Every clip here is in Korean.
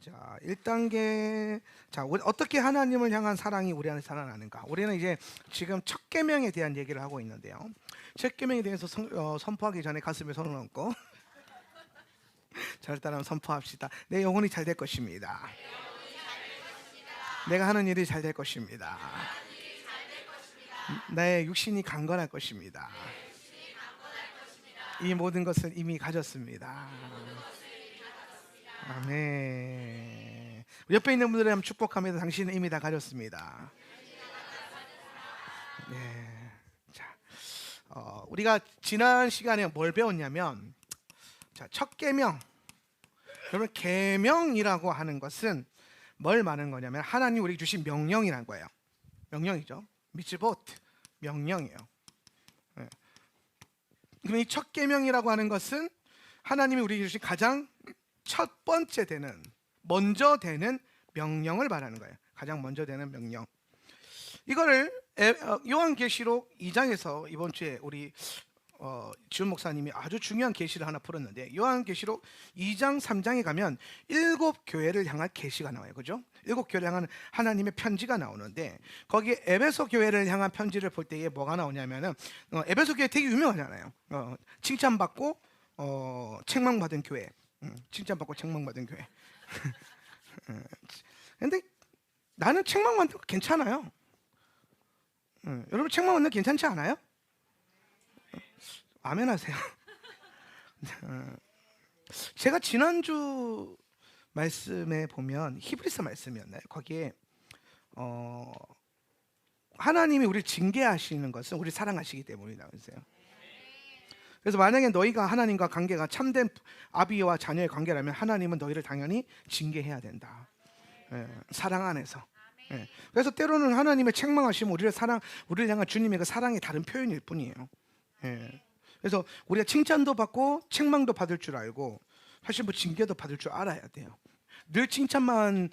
자, 1단계. 자, 어떻게 하나님을 향한 사랑이 우리 안에 살아나는가? 우리는 이제 지금 첫 계명에 대한 얘기를 하고 있는데요. 첫 계명에 대해서 선포하기 전에 가슴에 손을 얹고 잘 따라 선포합시다. 내 영혼이 잘 될 것입니다. 내가 하는 일이 잘 될 것입니다. 내 육신이 강건할 것입니다. 이 모든 것을 이미 가졌습니다. 아멘. 옆에 있는 분들을 한번 축복합니다. 당신은 이미 다 가졌습니다. 네. 자, 우리가 지난 시간에 뭘 배웠냐면, 자, 첫 계명. 여러분, 계명이라고 하는 것은 뭘 말하는 거냐면 하나님 우리에게 주신 명령이란 거예요. 명령이죠. 미츠보트, 명령이에요. 네. 그럼 이 첫 계명이라고 하는 것은 하나님이 우리에게 주신 가장 첫 번째 되는, 먼저 되는 명령을 말하는 거예요. 가장 먼저 되는 명령. 이거를 요한계시록 2장에서 이번 주에 우리 지훈 목사님이 아주 중요한 계시를 하나 풀었는데, 요한계시록 2장 3장에 가면 7교회를 향한 계시가 나와요. 그죠? 7교회를 향한 하나님의 편지가 나오는데, 거기에 에베소 교회를 향한 편지를 볼 때에 뭐가 나오냐면은, 에베소 교회 되게 유명하잖아요. 칭찬받고 책망받은 교회. 칭찬받고 책망받은 교회. 근데 나는 책망받는 거 괜찮아요. 여러분 책망받는 거 괜찮지 않아요? 아멘 하세요. 제가 지난주 말씀에 보면 히브리서 말씀이었나요? 거기에 하나님이 우리를 징계하시는 것은 우리 사랑하시기 때문이라고 했어요. 그래서 만약에 너희가 하나님과 관계가 참된 아비와 자녀의 관계라면 하나님은 너희를 당연히 징계해야 된다. 사랑 안에서. 그래서 때로는 하나님의 책망하시면 우리를 향한 주님의 그 사랑의 다른 표현일 뿐이에요. 그래서 우리가 칭찬도 받고 책망도 받을 줄 알고, 사실 뭐 징계도 받을 줄 알아야 돼요. 늘 칭찬만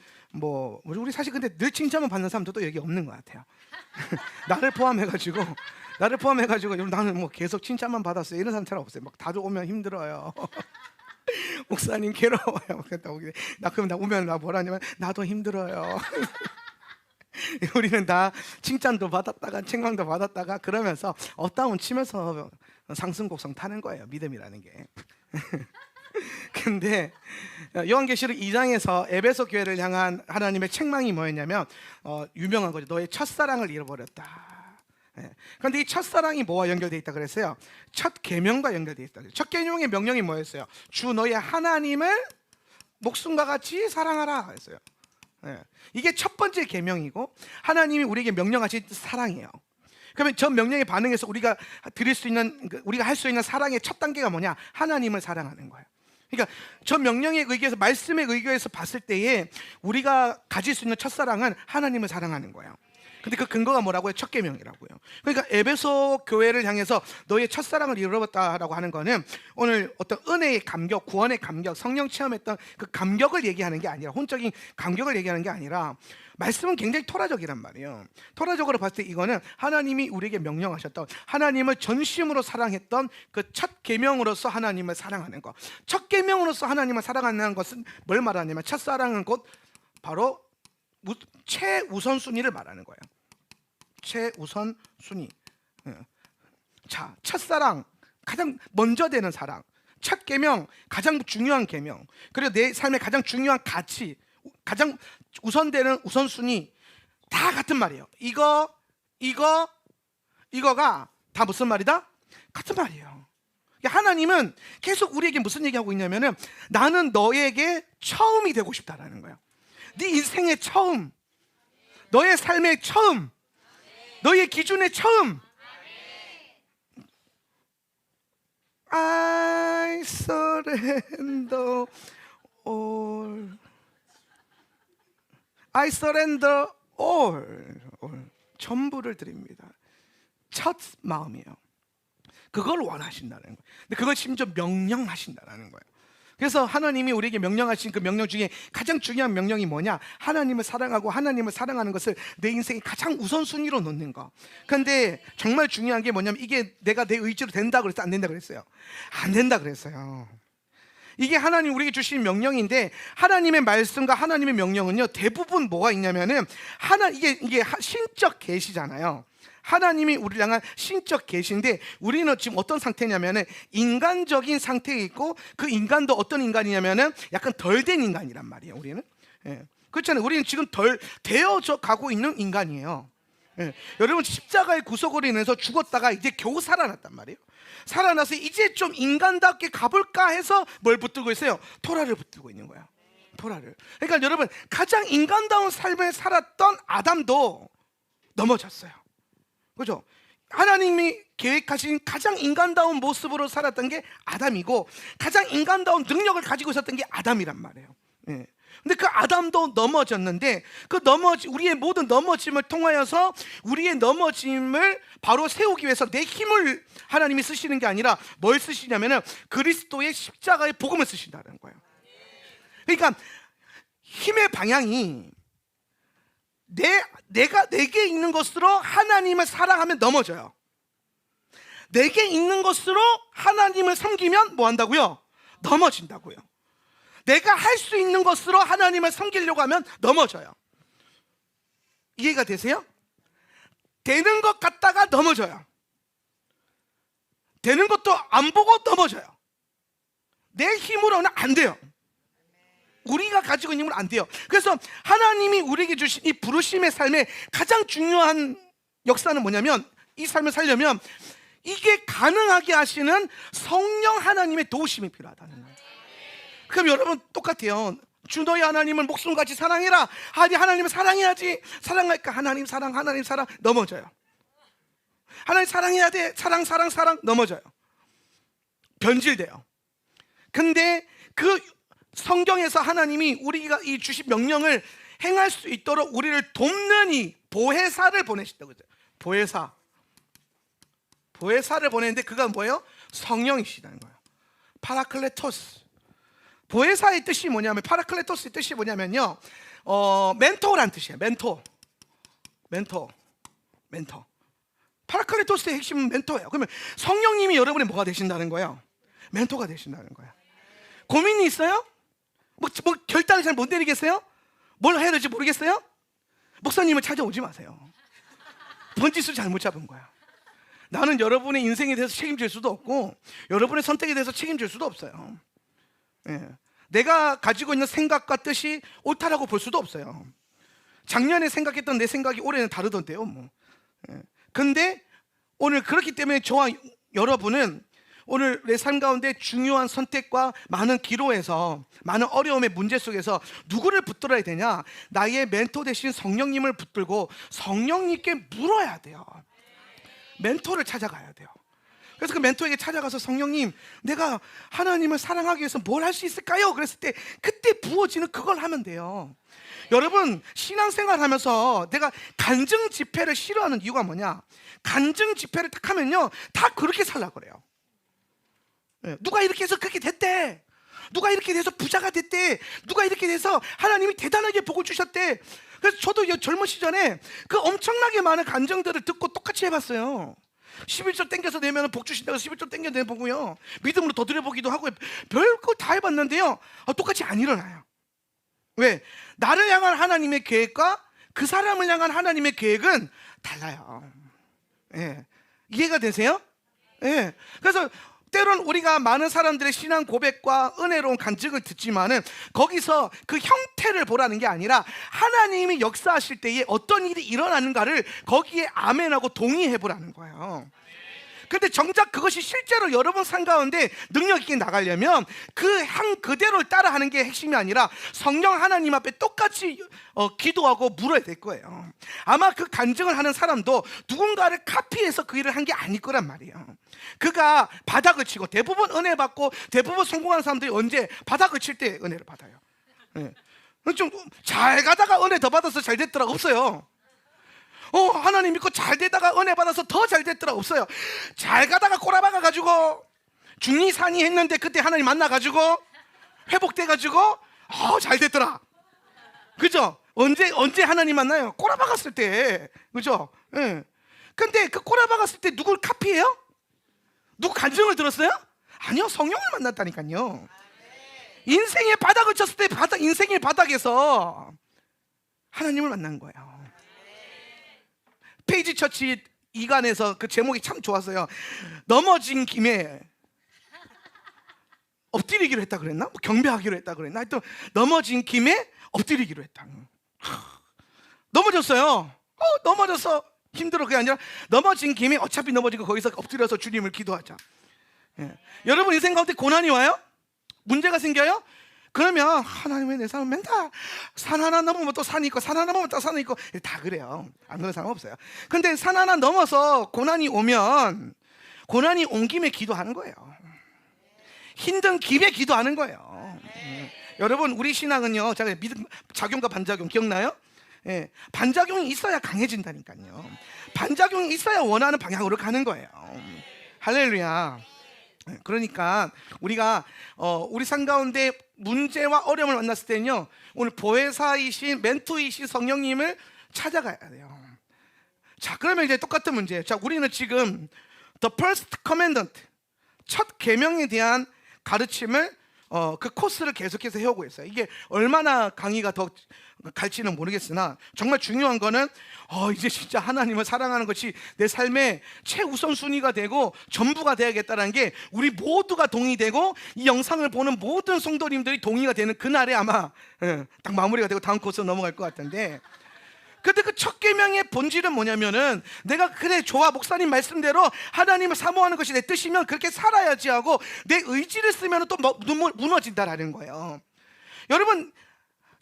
우리 사실 근데 늘 칭찬만 받는 사람도 여기 없는 것 같아요. 나를 포함해가지고 여러분 나는 뭐 계속 칭찬만 받았어요 이런 사람 잘 없어요. 막 다들 오면 힘들어요. 목사님 괴로워요. 나 그럼 나 오면 나 뭐라냐면 나도 힘들어요. 우리는 다 칭찬도 받았다가 책망도 받았다가 그러면서 업다운 치면서 상승곡성 타는 거예요. 믿음이라는 게. 근데 요한계시록 2장에서 에베소 교회를 향한 하나님의 책망이 뭐였냐면 유명한 거죠. 너의 첫사랑을 잃어버렸다. 그런데 이 첫사랑이 뭐와 연결되어 있다 그랬어요? 첫 계명과 연결되어 있다. 첫 계명의 명령이 뭐였어요? 주 너의 하나님을 목숨과 같이 사랑하라 했어요. 이게 첫 번째 계명이고 하나님이 우리에게 명령하신 사랑이에요. 그러면 저 명령에 반응해서 우리가 우리가 할 수 있는 사랑의 첫 단계가 뭐냐? 하나님을 사랑하는 거예요. 그러니까 저 명령에 의거해서, 말씀에 의거해서 봤을 때에 우리가 가질 수 있는 첫사랑은 하나님을 사랑하는 거예요. 근데 그 근거가 뭐라고요? 첫 계명이라고요. 그러니까 에베소 교회를 향해서 너의 첫사랑을 잃어버렸다라고 하는 거는 오늘 어떤 은혜의 감격, 구원의 감격, 성령 체험했던 그 감격을 얘기하는 게 아니라, 혼적인 감격을 얘기하는 게 아니라, 말씀은 굉장히 토라적이란 말이에요. 토라적으로 봤을 때 이거는 하나님이 우리에게 명령하셨던, 하나님을 전심으로 사랑했던 그 첫 계명으로서 하나님을 사랑하는 것. 첫 계명으로서 하나님을 사랑하는 것은 뭘 말하냐면, 첫사랑은 곧 바로 최우선순위를 말하는 거예요. 최우선순위. 자, 첫사랑, 가장 먼저 되는 사랑. 첫 계명, 가장 중요한 계명. 그리고 내 삶의 가장 중요한 가치, 가장 우선되는 우선순위, 다 같은 말이에요. 이거가 다 무슨 말이다? 같은 말이에요. 하나님은 계속 우리에게 무슨 얘기하고 있냐면은, 나는 너에게 처음이 되고 싶다라는 거예요. 네 인생의 처음, 너의 삶의 처음, 너의 기준의 처음. I surrender all. I surrender all. 전부를 드립니다. 첫 마음이에요. 그걸 원하신다는 거예요. 근데 그걸 심지어 명령하신다는 거예요. 그래서 하나님이 우리에게 명령하신 그 명령 중에 가장 중요한 명령이 뭐냐? 하나님을 사랑하고 하나님을 사랑하는 것을 내 인생의 가장 우선순위로 놓는 거. 그런데 정말 중요한 게 뭐냐면, 이게 내가 내 의지로 된다 그랬어요? 안 된다 그랬어요? 안 된다 그랬어요. 이게 하나님 우리에게 주신 명령인데, 하나님의 말씀과 하나님의 명령은요, 대부분 뭐가 있냐면은 이게 신적 계시잖아요. 하나님이 우리를 향한 신적 계시인데, 우리는 지금 어떤 상태냐면은 인간적인 상태에 있고, 그 인간도 어떤 인간이냐면은 약간 덜 된 인간이란 말이에요. 우리는 그렇잖아요. 우리는 지금 덜 되어져 가고 있는 인간이에요. 여러분, 십자가의 구속으로 인해서 죽었다가 이제 겨우 살아났단 말이에요. 살아나서 이제 좀 인간답게 가볼까 해서 뭘 붙들고 있어요? 토라를 붙들고 있는 거야. 토라를. 그러니까 여러분, 가장 인간다운 삶을 살았던 아담도 넘어졌어요. 그죠? 하나님이 계획하신 가장 인간다운 모습으로 살았던 게 아담이고, 가장 인간다운 능력을 가지고 있었던 게 아담이란 말이에요. 근데 그 아담도 넘어졌는데, 우리의 모든 넘어짐을 통하여서 우리의 넘어짐을 바로 세우기 위해서 내 힘을 하나님이 쓰시는 게 아니라 뭘 쓰시냐면은 그리스도의 십자가의 복음을 쓰신다는 거예요. 그러니까 힘의 방향이 내게 있는 것으로 하나님을 사랑하면 넘어져요. 내게 있는 것으로 하나님을 섬기면 뭐 한다고요? 넘어진다고요. 내가 할 수 있는 것으로 하나님을 섬기려고 하면 넘어져요. 이해가 되세요? 되는 것 같다가 넘어져요. 되는 것도 안 보고 넘어져요. 내 힘으로는 안 돼요. 우리가 가지고 있는 힘은 안 돼요. 그래서 하나님이 우리에게 주신 이 부르심의 삶의 가장 중요한 역사는 뭐냐면, 이 삶을 살려면 이게 가능하게 하시는 성령 하나님의 도우심이 필요하다는 거예요. 그럼 여러분, 똑같아요. 주 너희 하나님을 목숨같이 사랑해라. 아니, 하나님을 사랑해야지. 사랑할까? 하나님 사랑 넘어져요. 하나님 사랑해야 돼. 사랑 넘어져요. 변질돼요. 근데 그 성경에서 하나님이 우리가 이 주신 명령을 행할 수 있도록 우리를 돕는 이 보혜사를 보내신다고 그러죠. 보혜사를 보내는데 그가 뭐예요? 성령이시다는 거예요. 파라클레토스. 보혜사의 뜻이 뭐냐면, 파라클레토스의 뜻이 뭐냐면요, 멘토란 뜻이에요. 멘토. 파라클레토스의 핵심은 멘토예요. 그러면 성령님이 여러분의 뭐가 되신다는 거예요? 멘토가 되신다는 거예요. 고민이 있어요? 뭐 결단을 잘 못 내리겠어요? 뭘 해야 될지 모르겠어요? 목사님을 찾아오지 마세요. 번지수 잘못 잡은 거야. 나는 여러분의 인생에 대해서 책임질 수도 없고, 여러분의 선택에 대해서 책임질 수도 없어요. 내가 가지고 있는 생각과 뜻이 옳다라고 볼 수도 없어요. 작년에 생각했던 내 생각이 올해는 다르던데요, 뭐. 근데 오늘 그렇기 때문에 저와 여러분은 오늘 내 삶 가운데 중요한 선택과 많은 기로에서, 많은 어려움의 문제 속에서 누구를 붙들어야 되냐? 나의 멘토 대신 성령님을 붙들고 성령님께 물어야 돼요. 멘토를 찾아가야 돼요. 그래서 그 멘토에게 찾아가서, 성령님, 내가 하나님을 사랑하기 위해서 뭘 할 수 있을까요? 그랬을 때 그때 부어지는 그걸 하면 돼요. 여러분, 신앙생활 하면서 내가 간증 집회를 싫어하는 이유가 뭐냐? 간증 집회를 딱 하면요, 다 그렇게 살라고 그래요. 누가 이렇게 해서 그렇게 됐대. 누가 이렇게 돼서 부자가 됐대. 누가 이렇게 돼서 하나님이 대단하게 복을 주셨대. 그래서 저도 젊은 시절에 그 엄청나게 많은 간증들을 듣고 똑같이 해봤어요. 11조 땡겨서 내면 복 주신다고 11조 땡겨 내보고요, 믿음으로 더 드려보기도 하고, 별거 다 해봤는데요, 똑같이 안 일어나요. 왜? 나를 향한 하나님의 계획과 그 사람을 향한 하나님의 계획은 달라요. 이해가 되세요? 그래서 때론 우리가 많은 사람들의 신앙 고백과 은혜로운 간증을 듣지만은 거기서 그 형태를 보라는 게 아니라 하나님이 역사하실 때에 어떤 일이 일어나는가를 거기에 아멘하고 동의해 보라는 거예요. 근데 정작 그것이 실제로 여러분 삶 가운데 능력 있게 나가려면 그 향 그대로를 따라하는 게 핵심이 아니라 성령 하나님 앞에 똑같이 기도하고 물어야 될 거예요. 아마 그 간증을 하는 사람도 누군가를 카피해서 그 일을 한 게 아닐 거란 말이에요. 그가 바닥을 치고, 대부분 은혜 받고 대부분 성공하는 사람들이 언제 바닥을 칠 때 은혜를 받아요. 좀 잘 가다가 은혜 더 받아서 잘 됐더라 없어요. 하나님 믿고 잘 되다가 은혜 받아서 더 잘 됐더라 없어요. 잘 가다가 꼬라박아가지고 중리산이 했는데 그때 하나님 만나가지고 회복돼가지고 잘 됐더라. 그죠? 언제 하나님 만나요? 꼬라박았을 때. 그죠? 근데 그 꼬라박았을 때 누굴 카피해요? 누구 간증을 들었어요? 아니요, 성령을 만났다니까요. 인생의 바닥을 쳤을 때 인생의 바닥에서 하나님을 만난 거예요. 페이지 처치 2간에서 그 제목이 참 좋았어요. 넘어진 김에 엎드리기로 했다 그랬나? 뭐 경배하기로 했다 그랬나? 하여튼 넘어진 김에 엎드리기로 했다. 넘어졌어요. 넘어졌어. 힘들어. 그게 아니라 넘어진 김에 어차피 넘어지고 거기서 엎드려서 주님을 기도하자. 예. 여러분 인생 가운데 고난이 와요? 문제가 생겨요? 그러면 하나님의 내 삶은 맨날 산 하나 넘으면 또 산이 있고 산 하나 넘으면 또 산이 있고 다 그래요. 안 그런 사람 없어요. 근데 산 하나 넘어서 고난이 오면 고난이 온 김에 기도하는 거예요. 힘든 김에 기도하는 거예요. 여러분 우리 신앙은요, 제가 믿음 작용과 반작용 기억나요? 예, 반작용이 있어야 강해진다니까요. 반작용이 있어야 원하는 방향으로 가는 거예요. 할렐루야. 그러니까 우리가 우리 삶 가운데 문제와 어려움을 만났을 때는요, 오늘 보혜사이신 멘토이신 성령님을 찾아가야 돼요. 자, 그러면 이제 똑같은 문제예요. 자, 우리는 지금 The First Commandment, 첫 계명에 대한 가르침을 그 코스를 계속해서 해오고 있어요. 이게 얼마나 강의가 더 갈지는 모르겠으나 정말 중요한 거는 이제 진짜 하나님을 사랑하는 것이 내 삶의 최우선순위가 되고 전부가 되야겠다는 게 우리 모두가 동의되고 이 영상을 보는 모든 성도님들이 동의가 되는 그날에 아마 딱 마무리가 되고 다음 코스로 넘어갈 것 같은데, 근데 그 첫 계명의 본질은 뭐냐면은 내가 그래 좋아 목사님 말씀대로 하나님을 사모하는 것이 내 뜻이면 그렇게 살아야지 하고 내 의지를 쓰면 또 무너진다라는 거예요. 여러분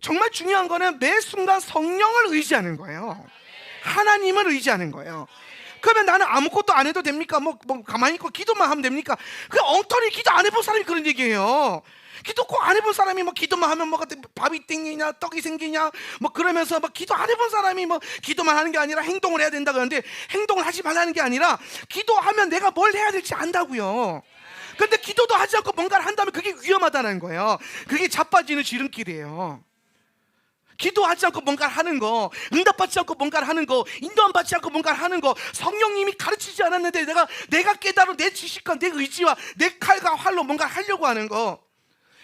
정말 중요한 거는 매 순간 성령을 의지하는 거예요. 하나님을 의지하는 거예요. 그러면 나는 아무것도 안 해도 됩니까? 뭐 가만히 있고 기도만 하면 됩니까? 그 엉터리 기도 안 해본 사람이 그런 얘기예요. 기도 꼭 안 해본 사람이 뭐 기도만 하면 뭐가 밥이 땡기냐 떡이 생기냐 뭐 그러면서 뭐 기도 안 해본 사람이 뭐 기도만 하는 게 아니라 행동을 해야 된다 그러는데, 행동을 하지 말라는 게 아니라 기도하면 내가 뭘 해야 될지 안다고요. 근데 기도도 하지 않고 뭔가를 한다면 그게 위험하다는 거예요. 그게 자빠지는 지름길이에요. 기도하지 않고 뭔가를 하는 거, 응답받지 않고 뭔가를 하는 거, 인도 안 받지 않고 뭔가를 하는 거, 성령님이 가르치지 않았는데 내가 깨달은 내 지식과 내 의지와 내 칼과 활로 뭔가를 하려고 하는 거.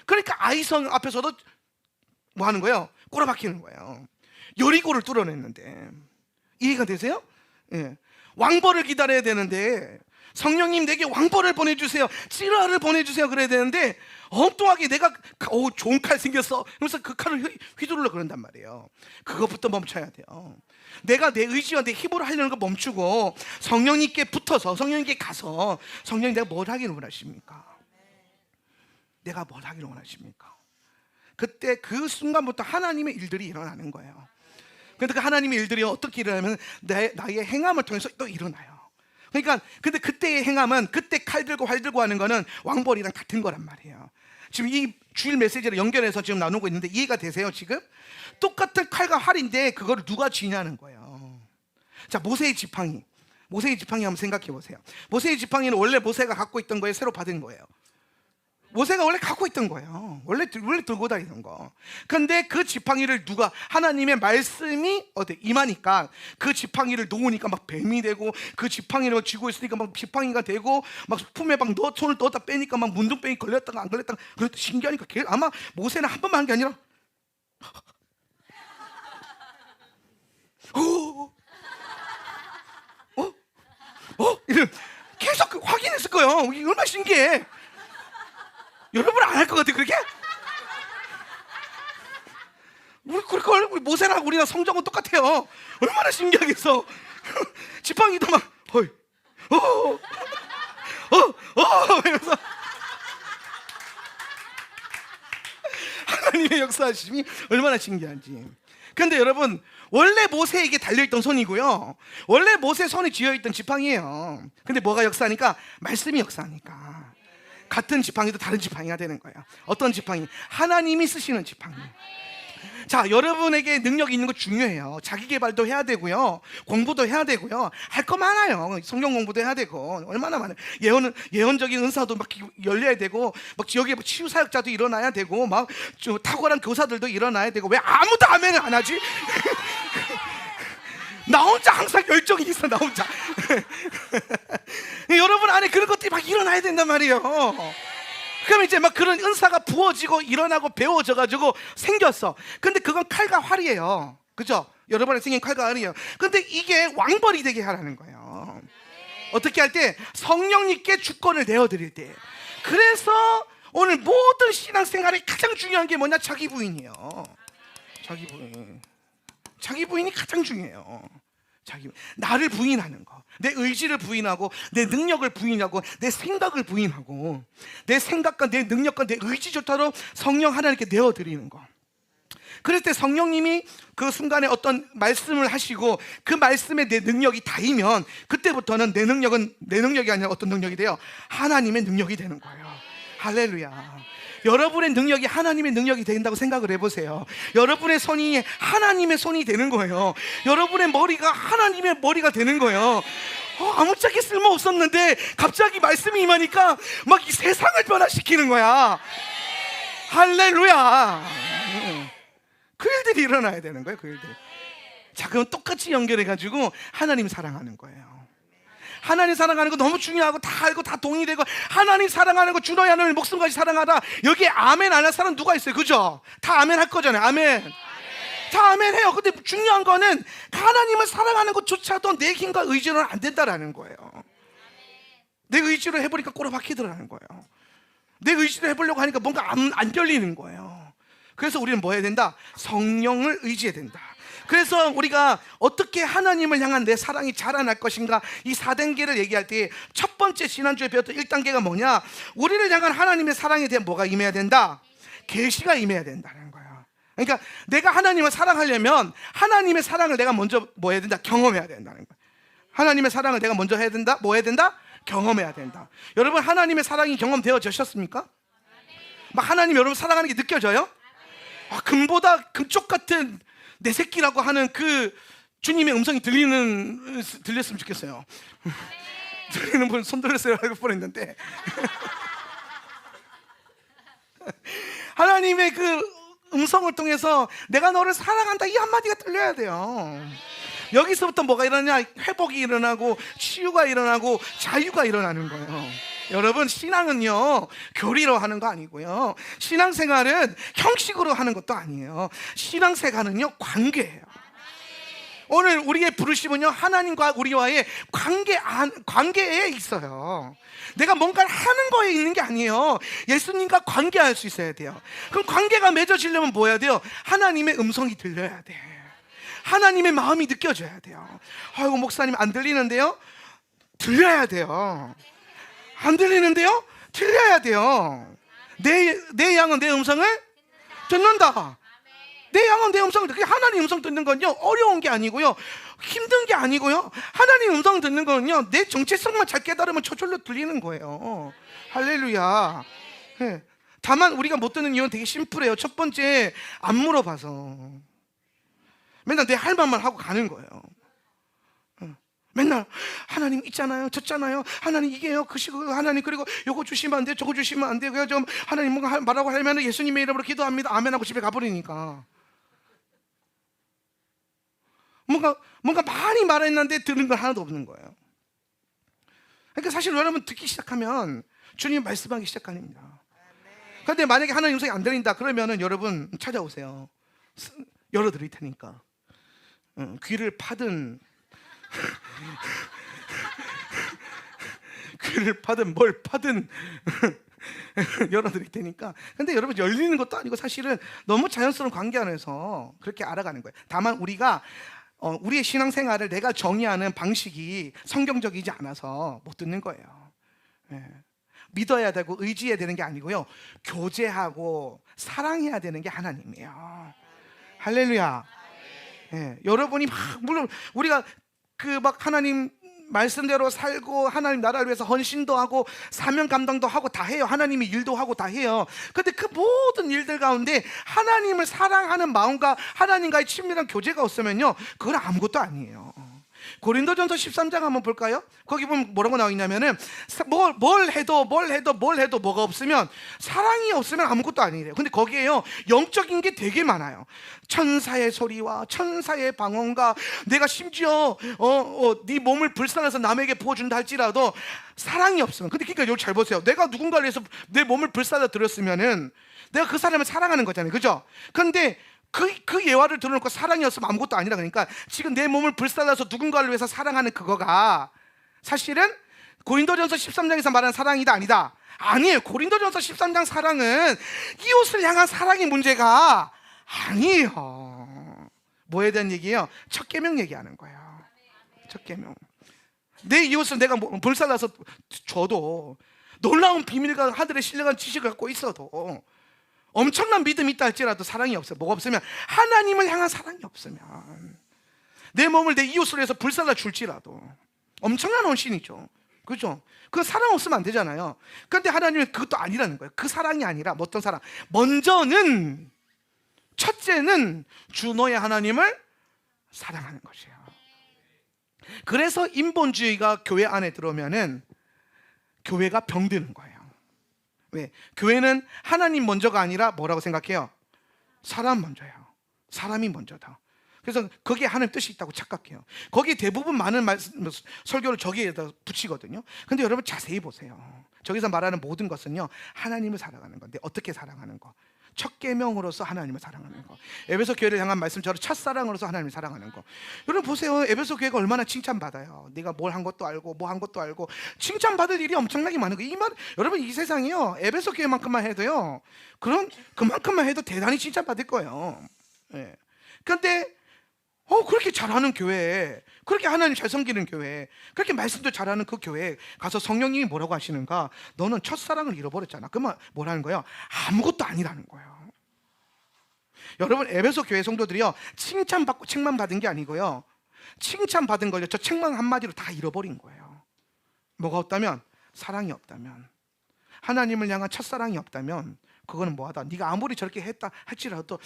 그러니까 아이성 앞에서도 뭐 하는 거예요? 꼬라박히는 거예요. 여리고를 뚫어냈는데. 이해가 되세요? 예. 왕벌을 기다려야 되는데 성령님 내게 왕벌을 보내주세요, 찌라를 보내주세요 그래야 되는데 엉뚱하게 내가 좋은 칼 생겼어 그러면서 그 칼을 휘두르려 그런단 말이에요. 그것부터 멈춰야 돼요. 내가 내 의지와 내 힘으로 하려는 거 멈추고 성령님께 붙어서 성령님께 가서, 성령님 내가 뭘 하기를 원하십니까? 내가 뭘 하기를 원하십니까? 그때 그 순간부터 하나님의 일들이 일어나는 거예요. 그런데 그 하나님의 일들이 어떻게 일어나면 나의 행함을 통해서 또 일어나요. 그러니까 근데 그때의 행함은 그때 칼 들고 활 들고 하는 거는 왕벌이랑 같은 거란 말이에요. 지금 이 주일 메시지를 연결해서 지금 나누고 있는데 이해가 되세요? 지금 똑같은 칼과 활인데 그거를 누가 쥐냐는 거예요. 자, 모세의 지팡이 한번 생각해 보세요. 모세의 지팡이는 원래 모세가 갖고 있던 거에 새로 받은 거예요. 모세가 원래 갖고 있던 거예요. 원래 들고 다니던 거. 근데 그 지팡이를 누가, 하나님의 말씀이 임하니까 그 지팡이를 놓으니까 막 뱀이 되고, 그 지팡이를 쥐고 있으니까 막 지팡이가 되고, 막 품에 막 손을 넣었다 빼니까 막 문둥병이 걸렸다가 안 걸렸다가. 그랬더니 신기하니까 아마 모세는 한 번만 한 게 아니라 이런 계속 확인했을 거예요. 이게 얼마나 신기해. 여러분 안 할 것 같아 그렇게? 우리 모세랑 우리랑 성정은 똑같아요. 얼마나 신기하겠어. 지팡이도 막 이러면서 하나님의 역사하심이 얼마나 신기한지. 근데 여러분 원래 모세에게 달려있던 손이고요, 원래 모세 손에 쥐어있던 지팡이에요. 근데 뭐가 역사하니까? 말씀이 역사하니까 같은 지팡이도 다른 지팡이가 되는 거예요. 어떤 지팡이? 하나님이 쓰시는 지팡이. 자, 여러분에게 능력이 있는 거 중요해요. 자기 개발도 해야 되고요, 공부도 해야 되고요, 할 거 많아요. 성경 공부도 해야 되고 얼마나 많아요. 예언적인 은사도 막 열려야 되고, 막 지역에 치유 사역자도 일어나야 되고, 막 탁월한 교사들도 일어나야 되고. 왜 아무도 아멘을 안 하지? 나 혼자 항상 열정이 있어, 나 혼자. 여러분 안에 그런 것들이 막 일어나야 된단 말이에요. 그럼 이제 막 그런 은사가 부어지고 일어나고 배워져 가지고 생겼어. 근데 그건 칼과 활이에요. 그죠? 여러분의 생긴 칼과 활이에요. 근데 이게 왕벌이 되게 하라는 거예요. 어떻게 할 때? 성령님께 주권을 내어드릴 때. 그래서 오늘 모든 신앙생활에 가장 중요한 게 뭐냐? 자기 부인이에요. 자기 부인. 자기 부인이 가장 중요해요. 나를 부인하는 거, 내 의지를 부인하고, 내 능력을 부인하고, 내 생각을 부인하고, 내 생각과 내 능력과 내 의지조차도 성령 하나님께 내어드리는 거. 그럴 때 성령님이 그 순간에 어떤 말씀을 하시고 그 말씀에 내 능력이 닿으면 그때부터는 내 능력은 내 능력이 아니라 어떤 능력이 돼요? 하나님의 능력이 되는 거예요. 할렐루야. 여러분의 능력이 하나님의 능력이 된다고 생각을 해보세요. 여러분의 손이 하나님의 손이 되는 거예요. 여러분의 머리가 하나님의 머리가 되는 거예요. 아무짝에 쓸모없었는데 갑자기 말씀이 임하니까 막 이 세상을 변화시키는 거야. 할렐루야. 그 일들이 일어나야 되는 거예요. 그 일들이. 자, 그럼 똑같이 연결해가지고 하나님 사랑하는 거예요. 하나님 사랑하는 거 너무 중요하고 다 알고 다 동의되고, 하나님 사랑하는 거 주너의 하나님을 목숨까지 사랑하다. 여기에 아멘 안 할 사람 누가 있어요? 그죠? 다 아멘 할 거잖아요. 아멘. 다 아멘 해요. 근데 중요한 거는 하나님을 사랑하는 것조차도 내 힘과 의지로는 안 된다라는 거예요. 내 의지로 해보니까 꼬라박히더라는 거예요. 내 의지로 해보려고 하니까 뭔가 안 열리는 거예요. 그래서 우리는 뭐 해야 된다? 성령을 의지해야 된다. 그래서 우리가 어떻게 하나님을 향한 내 사랑이 자라날 것인가, 이 4단계를 얘기할 때 첫 번째 지난주에 배웠던 1단계가 뭐냐? 우리를 향한 하나님의 사랑에 대한 뭐가 임해야 된다? 계시가 임해야 된다는 거예요. 그러니까 내가 하나님을 사랑하려면 하나님의 사랑을 내가 먼저 뭐 해야 된다? 경험해야 된다는 거예요. 하나님의 사랑을 내가 먼저 해야 된다? 뭐 해야 된다? 경험해야 된다. 여러분, 하나님의 사랑이 경험되어졌습니까? 막 하나님 여러분 사랑하는 게 느껴져요? 금보다 금쪽 같은 내 새끼라고 하는 그 주님의 음성이 들렸으면 좋겠어요. 들리는 분 손 들었어요 할 뻔했는데 하나님의 그 음성을 통해서 내가 너를 사랑한다 이 한마디가 들려야 돼요. 여기서부터 뭐가 일어나냐? 회복이 일어나고 치유가 일어나고 자유가 일어나는 거예요. 여러분, 신앙은요 교리로 하는 거 아니고요, 신앙생활은 형식으로 하는 것도 아니에요. 신앙생활은요 관계예요. 오늘 우리의 부르심은요 하나님과 우리와의 관계에 있어요. 내가 뭔가를 하는 거에 있는 게 아니에요. 예수님과 관계할 수 있어야 돼요. 그럼 관계가 맺어지려면 뭐 해야 돼요? 하나님의 음성이 들려야 돼. 하나님의 마음이 느껴져야 돼요. 아이고 목사님 안 들리는데요? 들려야 돼요. 안 들리는데요? 들려야 돼요. 내 양은 내 음성을 듣는다. 내 양은 내 음성을 듣는다. 하나님 음성 듣는 건요 어려운 게 아니고요, 힘든 게 아니고요, 하나님 음성 듣는 거는요 내 정체성만 잘 깨달으면 저절로 들리는 거예요. 할렐루야. 네. 다만 우리가 못 듣는 이유는 되게 심플해요. 첫 번째, 안 물어봐서. 맨날 내 할 말만 하고 가는 거예요. 맨날 하나님 있잖아요, 졌잖아요, 하나님 이게요, 그시고 하나님 그리고 요거 주시면 안 돼요, 저거 주시면 안 돼요. 그래서 좀 하나님 뭔가 말하고 하면 예수님의 이름으로 기도합니다, 아멘하고 집에 가버리니까 뭔가 많이 말했는데 들은 건 하나도 없는 거예요. 그러니까 사실 여러분 듣기 시작하면 주님 말씀하기 시작합니다. 그런데 만약에 하나님 음성이 안 들린다 그러면은 여러분 찾아오세요. 열어드릴 테니까. 귀를 파든 귀를 파든 뭘 파든 열어드릴 테니까. 근데 여러분 열리는 것도 아니고 사실은 너무 자연스러운 관계 안에서 그렇게 알아가는 거예요. 다만 우리가 우리의 신앙생활을 내가 정의하는 방식이 성경적이지 않아서 못 듣는 거예요. 믿어야 되고 의지해야 되는 게 아니고요, 교제하고 사랑해야 되는 게 하나님이에요. 할렐루야. 여러분이 물론 우리가 막 하나님 말씀대로 살고 하나님 나라를 위해서 헌신도 하고 사명 감당도 하고 다 해요. 하나님이 일도 하고 다 해요. 근데 그 모든 일들 가운데 하나님을 사랑하는 마음과 하나님과의 친밀한 교제가 없으면요 그건 아무것도 아니에요. 고린도전서 13장 한번 볼까요? 거기 보면 뭐라고 나와 있냐면은 뭘 해도 뭐가 없으면, 사랑이 없으면 아무것도 아니래요. 근데 거기에요, 영적인 게 되게 많아요. 천사의 소리와 천사의 방언과, 내가 심지어 네 몸을 불살라서 남에게 부어준다 할지라도 사랑이 없으면, 근데 그러니까 여기 잘 보세요. 내가 누군가를 위해서 내 몸을 불살라 드렸으면은 내가 그 사람을 사랑하는 거잖아요, 그죠? 근데 그 예화를 들어놓고 사랑이 없으면 아무것도 아니라, 그러니까 지금 내 몸을 불살라서 누군가를 위해서 사랑하는 그거가 사실은 고린도전서 13장에서 말하는 사랑이다, 아니다? 아니에요. 고린도전서 13장 사랑은 이웃을 향한 사랑의 문제가 아니에요. 뭐에 대한 얘기예요? 첫 계명 얘기하는 거예요. 첫 계명. 내 이웃을 내가 불살라서 줘도, 놀라운 비밀과 하늘의 신령한 지식을 갖고 있어도, 엄청난 믿음이 있다 할지라도 사랑이 없어요. 뭐가 없으면, 하나님을 향한 사랑이 없으면, 내 몸을 내 이웃을 위해서 불살라 줄지라도 엄청난 헌신이죠, 그죠? 그 사랑 없으면 안 되잖아요. 그런데 하나님은 그것도 아니라는 거예요. 그 사랑이 아니라 어떤 사랑? 먼저는, 첫째는 주 너의 하나님을 사랑하는 것이에요. 그래서 인본주의가 교회 안에 들어오면은 교회가 병드는 거예요. 왜? 교회는 하나님 먼저가 아니라 뭐라고 생각해요? 사람 먼저예요. 사람이 먼저다. 그래서 거기에 하나님 뜻이 있다고 착각해요. 거기 대부분 많은 설교를 저기에다 붙이거든요. 근데 여러분 자세히 보세요. 저기서 말하는 모든 것은요, 하나님을 사랑하는 건데, 어떻게 사랑하는 거? 첫 계명으로서 하나님을 사랑하는 거. 에베소 교회를 향한 말씀처럼 첫사랑으로서 하나님을 사랑하는 거. 여러분 보세요. 에베소 교회가 얼마나 칭찬받아요. 네가 뭘 한 것도 알고 뭐 한 것도 알고, 칭찬받을 일이 엄청나게 많은 거예요. 여러분 이 세상이요, 에베소 교회만큼만 해도요, 그만큼만 해도 대단히 칭찬받을 거예요. 예. 그런데 그렇게 잘하는 교회, 그렇게 하나님 잘 섬기는 교회, 그렇게 말씀도 잘하는 그 교회에 가서 성령님이 뭐라고 하시는가? 너는 첫사랑을 잃어버렸잖아. 그러면 뭐라는 거예요? 아무것도 아니라는 거예요. 여러분 에베소 교회 성도들이요, 칭찬받고 책만 받은 게 아니고요, 칭찬받은 걸요, 저 책만 한마디로 다 잃어버린 거예요. 뭐가 없다면? 사랑이 없다면, 하나님을 향한 첫사랑이 없다면, 그거는 뭐하다? 네가 아무리 저렇게 했다 할지라도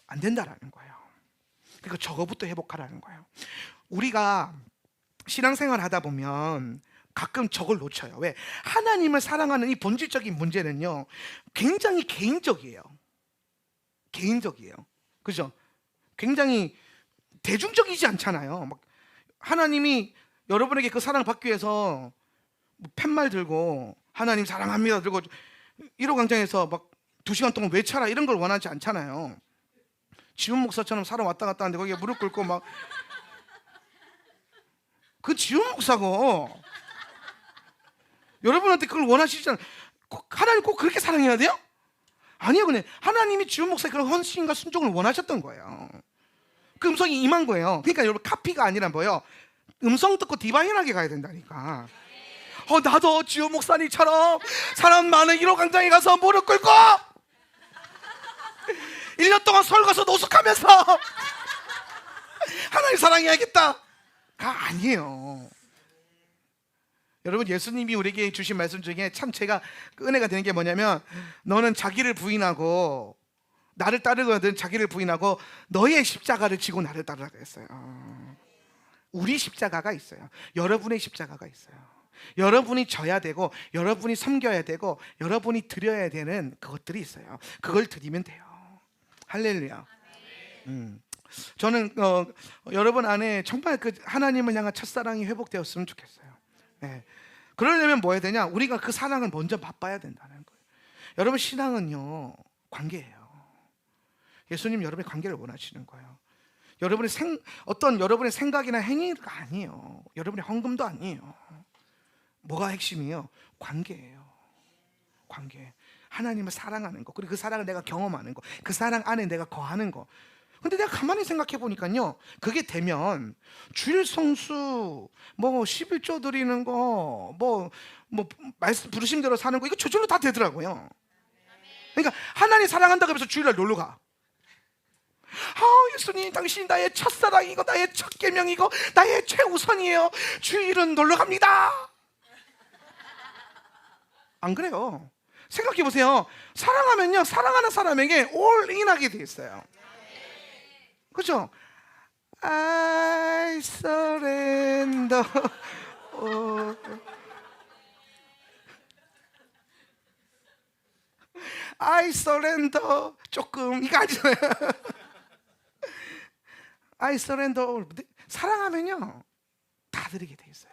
안 된다라는 거예요. 그러니까 저거부터 회복하라는 거예요. 우리가 신앙생활 하다 보면 가끔 저걸 놓쳐요. 왜? 하나님을 사랑하는 이 본질적인 문제는요, 굉장히 개인적이에요. 그죠? 굉장히 대중적이지 않잖아요. 막 하나님이 여러분에게 그 사랑을 받기 위해서 팻말 들고 하나님 사랑합니다 들고 1호 광장에서 막 2시간 동안 외쳐라 이런 걸 원하지 않잖아요. 지훈 목사처럼 사람 왔다 갔다 하는데 거기에 무릎 꿇고 막, 그 지훈 목사고, 여러분한테 그걸 원하시잖아요. 하나님 꼭 그렇게 사랑해야 돼요? 아니요. 근데 하나님이 지훈 목사의 그런 헌신과 순종을 원하셨던 거예요. 그 음성이 임한 거예요. 그러니까 여러분 카피가 아니라 뭐예요? 음성 듣고 디바인하게 가야 된다니까. 나도 지훈 목사님처럼 사람 많은 1호 광장에 가서 무릎 꿇고 1년 동안 서울 가서 노숙하면서 하나님 사랑해야겠다가 아니에요. 여러분 예수님이 우리에게 주신 말씀 중에 참 제가 은혜가 되는 게 뭐냐면, 너는 자기를 부인하고 나를 따르거든 자기를 부인하고 너의 십자가를 지고 나를 따르라 그랬어요. 우리 십자가가 있어요. 여러분의 십자가가 있어요. 여러분이 져야 되고, 여러분이 섬겨야 되고, 여러분이 드려야 되는 그것들이 있어요. 그걸 드리면 돼요. 할렐루야. 저는 여러분 안에 정말 그 하나님을 향한 첫사랑이 회복되었으면 좋겠어요. 네. 그러려면 뭐 해야 되냐? 우리가 그 사랑을 먼저 맛봐야 된다는 거예요. 여러분 신앙은요, 관계예요. 예수님 여러분의 관계를 원하시는 거예요. 여러분의 여러분의 생각이나 행위가 아니에요. 여러분의 헌금도 아니에요. 뭐가 핵심이에요? 관계예요. 관계. 하나님을 사랑하는 거, 그리고 그 사랑을 내가 경험하는 거, 그 사랑 안에 내가 거하는 거. 근데 내가 가만히 생각해 보니까요, 그게 되면 주일 성수, 뭐 11조 드리는 거, 뭐 말씀 부르신 대로 사는 거, 이거 저절로 다 되더라고요. 그러니까 하나님 사랑한다고 해서 주일날 놀러 가. 예수님 당신이 나의 첫사랑이고 나의 첫 계명이고 나의 최우선이에요. 주일은 놀러 갑니다. 안 그래요. 생각해 보세요. 사랑하면요, 사랑하는 사람에게 올인하게 돼 있어요. 그렇죠? I surrender. all. I surrender. 조금 이거 아니잖아요. I surrender. all. 사랑하면요 다 드리게 돼 있어요.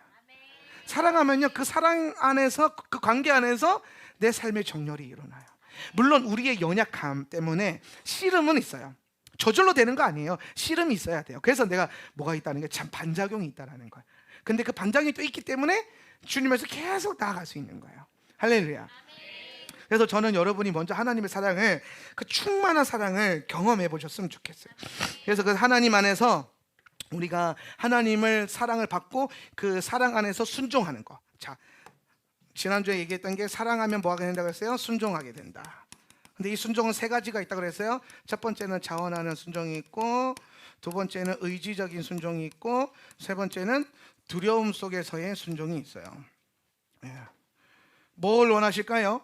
사랑하면요 그 사랑 안에서, 그 관계 안에서 내 삶의 정렬이 일어나요. 물론 우리의 연약함 때문에 씨름은 있어요. 저절로 되는 거 아니에요. 씨름이 있어야 돼요. 그래서 내가 뭐가 있다는 게 참 반작용이 있다는 거예요. 근데 그 반작용이 또 있기 때문에 주님에서 계속 나아갈 수 있는 거예요. 할렐루야. 그래서 저는 여러분이 먼저 하나님의 사랑을, 그 충만한 사랑을 경험해 보셨으면 좋겠어요. 그래서 그 하나님 안에서 우리가 하나님을 사랑을 받고 그 사랑 안에서 순종하는 거. 자, 지난주에 얘기했던 게 사랑하면 뭐 하게 된다고 했어요? 순종하게 된다. 근데 이 순종은 세 가지가 있다고 그랬어요. 첫 번째는 자원하는 순종이 있고, 두 번째는 의지적인 순종이 있고, 세 번째는 두려움 속에서의 순종이 있어요. 뭘 원하실까요?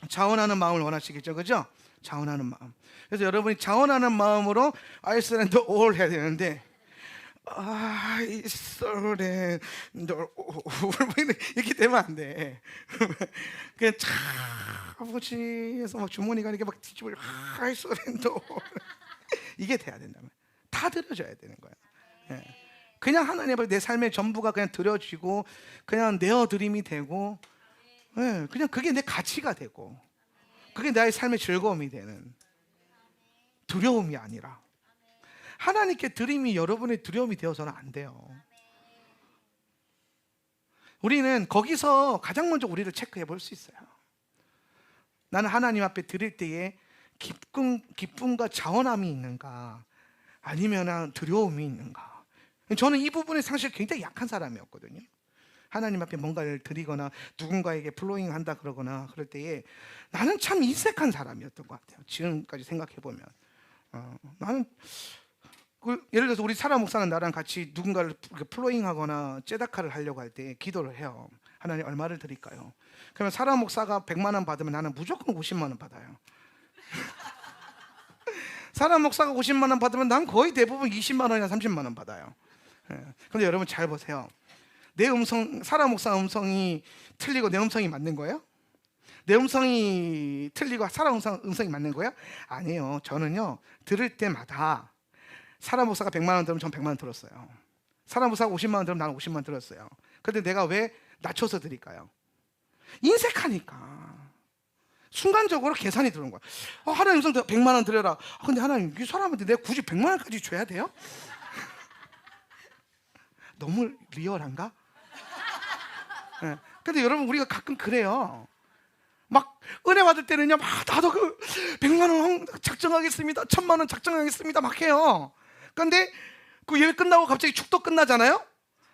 자원하는 마음을 원하시겠죠, 그죠? 자원하는 마음. 그래서 여러분이 자원하는 마음으로 I surrender all 해야 되는데, I surrender all 이렇게 되면 안 돼. 그냥 참 아버지에서 막 주머니가 이렇게 막 뒤집어 I surrender all 이게 돼야 된다면 다 드려줘야 되는 거야. 그냥 하나님 앞에 내 삶의 전부가 그냥 드려지고 그냥 내어드림이 되고, 그냥 그게 내 가치가 되고 그게 나의 삶의 즐거움이 되는, 두려움이 아니라. 하나님께 드림이 여러분의 두려움이 되어서는 안 돼요. 우리는 거기서 가장 먼저 우리를 체크해 볼 수 있어요. 나는 하나님 앞에 드릴 때에 기쁨과 자원함이 있는가, 아니면 두려움이 있는가. 저는 이 부분에 사실 굉장히 약한 사람이었거든요. 하나님 앞에 뭔가를 드리거나 누군가에게 플로잉 한다 그러거나 그럴 때에 나는 참 인색한 사람이었던 것 같아요. 지금까지 생각해 보면 나는 예를 들어서 우리 사라 목사는 나랑 같이 누군가를 플로잉 하거나 째다카를 하려고 할 때 기도를 해요. 하나님 얼마를 드릴까요? 그러면 사라 목사가 100만 원 받으면 나는 무조건 50만 원 받아요. 사라 목사가 50만 원 받으면 난 거의 대부분 20만 원이나 30만 원 받아요. 그런데 여러분 잘 보세요. 내 음성, 사라 목사 음성이 틀리고 내 음성이 맞는 거예요? 내 음성이 틀리고 사라 음성이 맞는 거예요? 아니에요. 저는요 들을 때마다 사라 목사가 100만 원 들으면 전 100만 원 들었어요. 사라 목사가 50만 원 들으면 나는 50만 원 들었어요. 근데 내가 왜 낮춰서 드릴까요? 인색하니까. 순간적으로 계산이 들어온 거야. 하나님 음성 100만 원 드려라. 근데 하나님 이 사람한테 내가 굳이 100만 원까지 줘야 돼요? 너무 리얼한가? 근데 여러분 우리가 가끔 그래요. 막 은혜 받을 때는요 막 나도 그 100만 원 작정하겠습니다, 1000만 원 작정하겠습니다 막 해요. 그런데 그 예배 끝나고 갑자기 축도 끝나잖아요.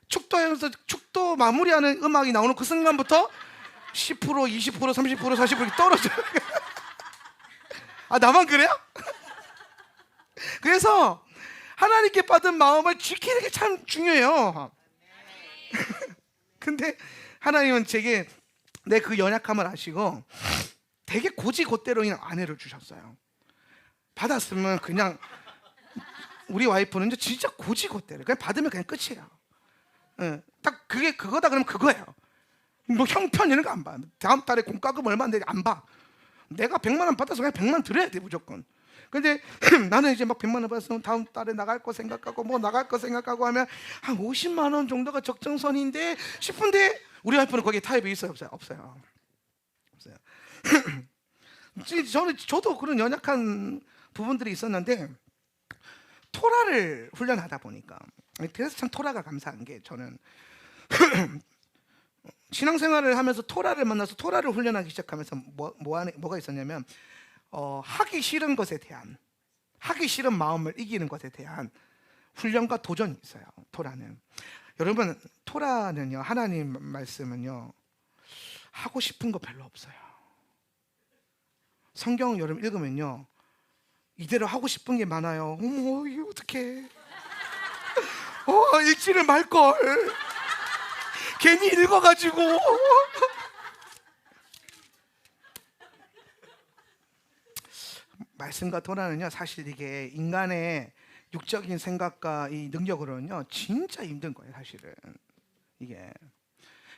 축도하면서 축도 마무리하는 음악이 나오는 그 순간부터 10%, 20%, 30%, 40% 떨어져요. 나만 그래요? 그래서 하나님께 받은 마음을 지키는 게 참 중요해요. 근데 하나님은 제게 내 그 연약함을 아시고 되게 고지고대로인 아내를 주셨어요. 받았으면 그냥 우리 와이프는 진짜 고지고대로 그냥 받으면 그냥 끝이에요. 딱 그게 그거다 그러면 그거예요. 뭐 형편 이런 거 안 봐. 다음 달에 공과금 얼마인데 안 봐. 내가 100만 원 받아서 그냥 100만 원 드려야 돼 무조건. 근데 나는 이제 막 100만 원 받았으면 다음 달에 나갈 거 생각하고 뭐 나갈 거 생각하고 하면 한 50만 원 정도가 적정선인데 싶은데 우리 와이프는 거기에 타협이 있어요? 없어요? 없어요. 저도 그런 연약한 부분들이 있었는데 토라를 훈련하다 보니까, 그래서 참 토라가 감사한 게, 저는 신앙생활을 하면서 토라를 만나서 토라를 훈련하기 시작하면서 뭐가 있었냐면 하기 싫은 것에 대한, 하기 싫은 마음을 이기는 것에 대한 훈련과 도전이 있어요. 토라는, 여러분 토라는요, 하나님 말씀은요 하고 싶은 거 별로 없어요. 성경 여러분 읽으면요 이대로 하고 싶은 게 많아요. 어머 이거 어떡해. 읽지를 말걸. 괜히 읽어가지고. 말씀과 토라는요 사실 이게 인간의 육적인 생각과 이 능력으로는요 진짜 힘든 거예요 사실은 이게.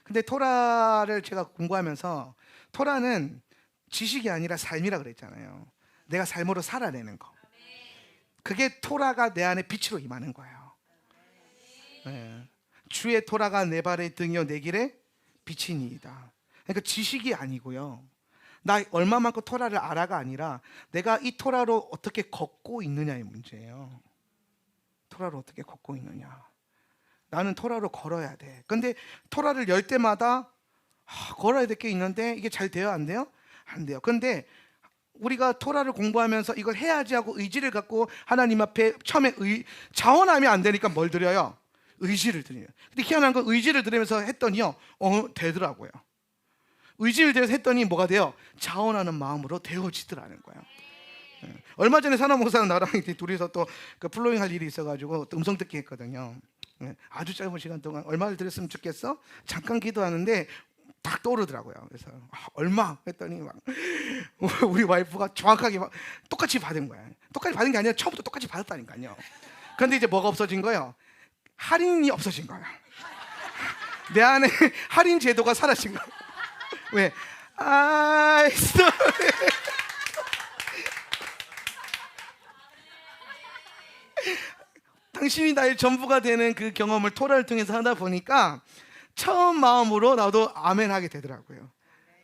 근데 토라를 제가 공부하면서 토라는 지식이 아니라 삶이라 그랬잖아요. 내가 삶으로 살아내는 거. 그게 토라가 내 안에 빛으로 임하는 거예요. 네. 주의 토라가 내 발의 등이요 내 길에 빛이니이다. 그러니까 지식이 아니고요. 나 얼마만큼 토라를 알아가 아니라 내가 이 토라로 어떻게 걷고 있느냐의 문제예요. 토라로 어떻게 걷고 있느냐. 나는 토라로 걸어야 돼. 근데 토라를 열 때마다 걸어야 될 게 있는데 이게 잘 돼요? 안 돼요? 안 돼요. 근데 우리가 토라를 공부하면서 이걸 해야지 하고 의지를 갖고 하나님 앞에 처음에 자원하면 안 되니까 뭘 드려요? 의지를 드려요. 근데 희한한 건 의지를 드리면서 했더니요 되더라고요. 의지를 들여서 했더니 뭐가 돼요? 자원하는 마음으로 되어지더라는 거예요. 얼마 전에 사나 목사는 나랑 둘이서 또 그 플로잉 할 일이 있어가지고 또 음성 듣기 했거든요. 아주 짧은 시간 동안 얼마를 드렸으면 좋겠어? 잠깐 기도하는데 딱 떠오르더라고요. 그래서 얼마? 했더니 막 우리 와이프가 정확하게 막 똑같이 받은 거야. 똑같이 받은 게 아니라 처음부터 똑같이 받았다니까요. 그런데 이제 뭐가 없어진 거예요? 할인이 없어진 거야. 내 안에 할인 제도가 사라진 거야. 왜? 당신이 나의 전부가 되는 그 경험을 토라를 통해서 하다 보니까 처음 마음으로 나도 아멘 하게 되더라고요.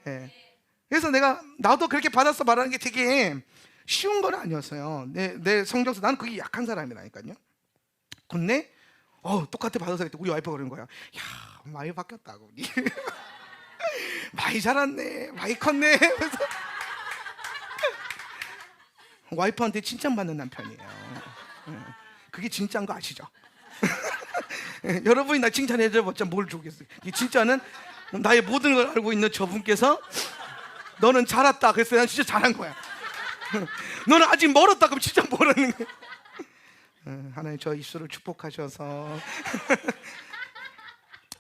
예. 그래서 나도 그렇게 받아서 말하는 게 되게 쉬운 건 아니었어요. 내 성경서 나는 그게 약한 사람이라니까요. 근데 똑같이 받아서 우리 와이프가 그런 거야. 야 많이 바뀌었다고. 많이 자랐네, 많이 컸네. 그래서 와이프한테 칭찬받는 남편이에요. 그게 진짜인 거 아시죠? 여러분이 나 칭찬해줘봤자 뭘 주겠어요. 이 진짜는 나의 모든 걸 알고 있는 저분께서 너는 자랐다 그래서 난 진짜 잘한 거야. 너는 아직 멀었다 그럼 진짜 멀었는 거야. 하나님 저 입술을 축복하셔서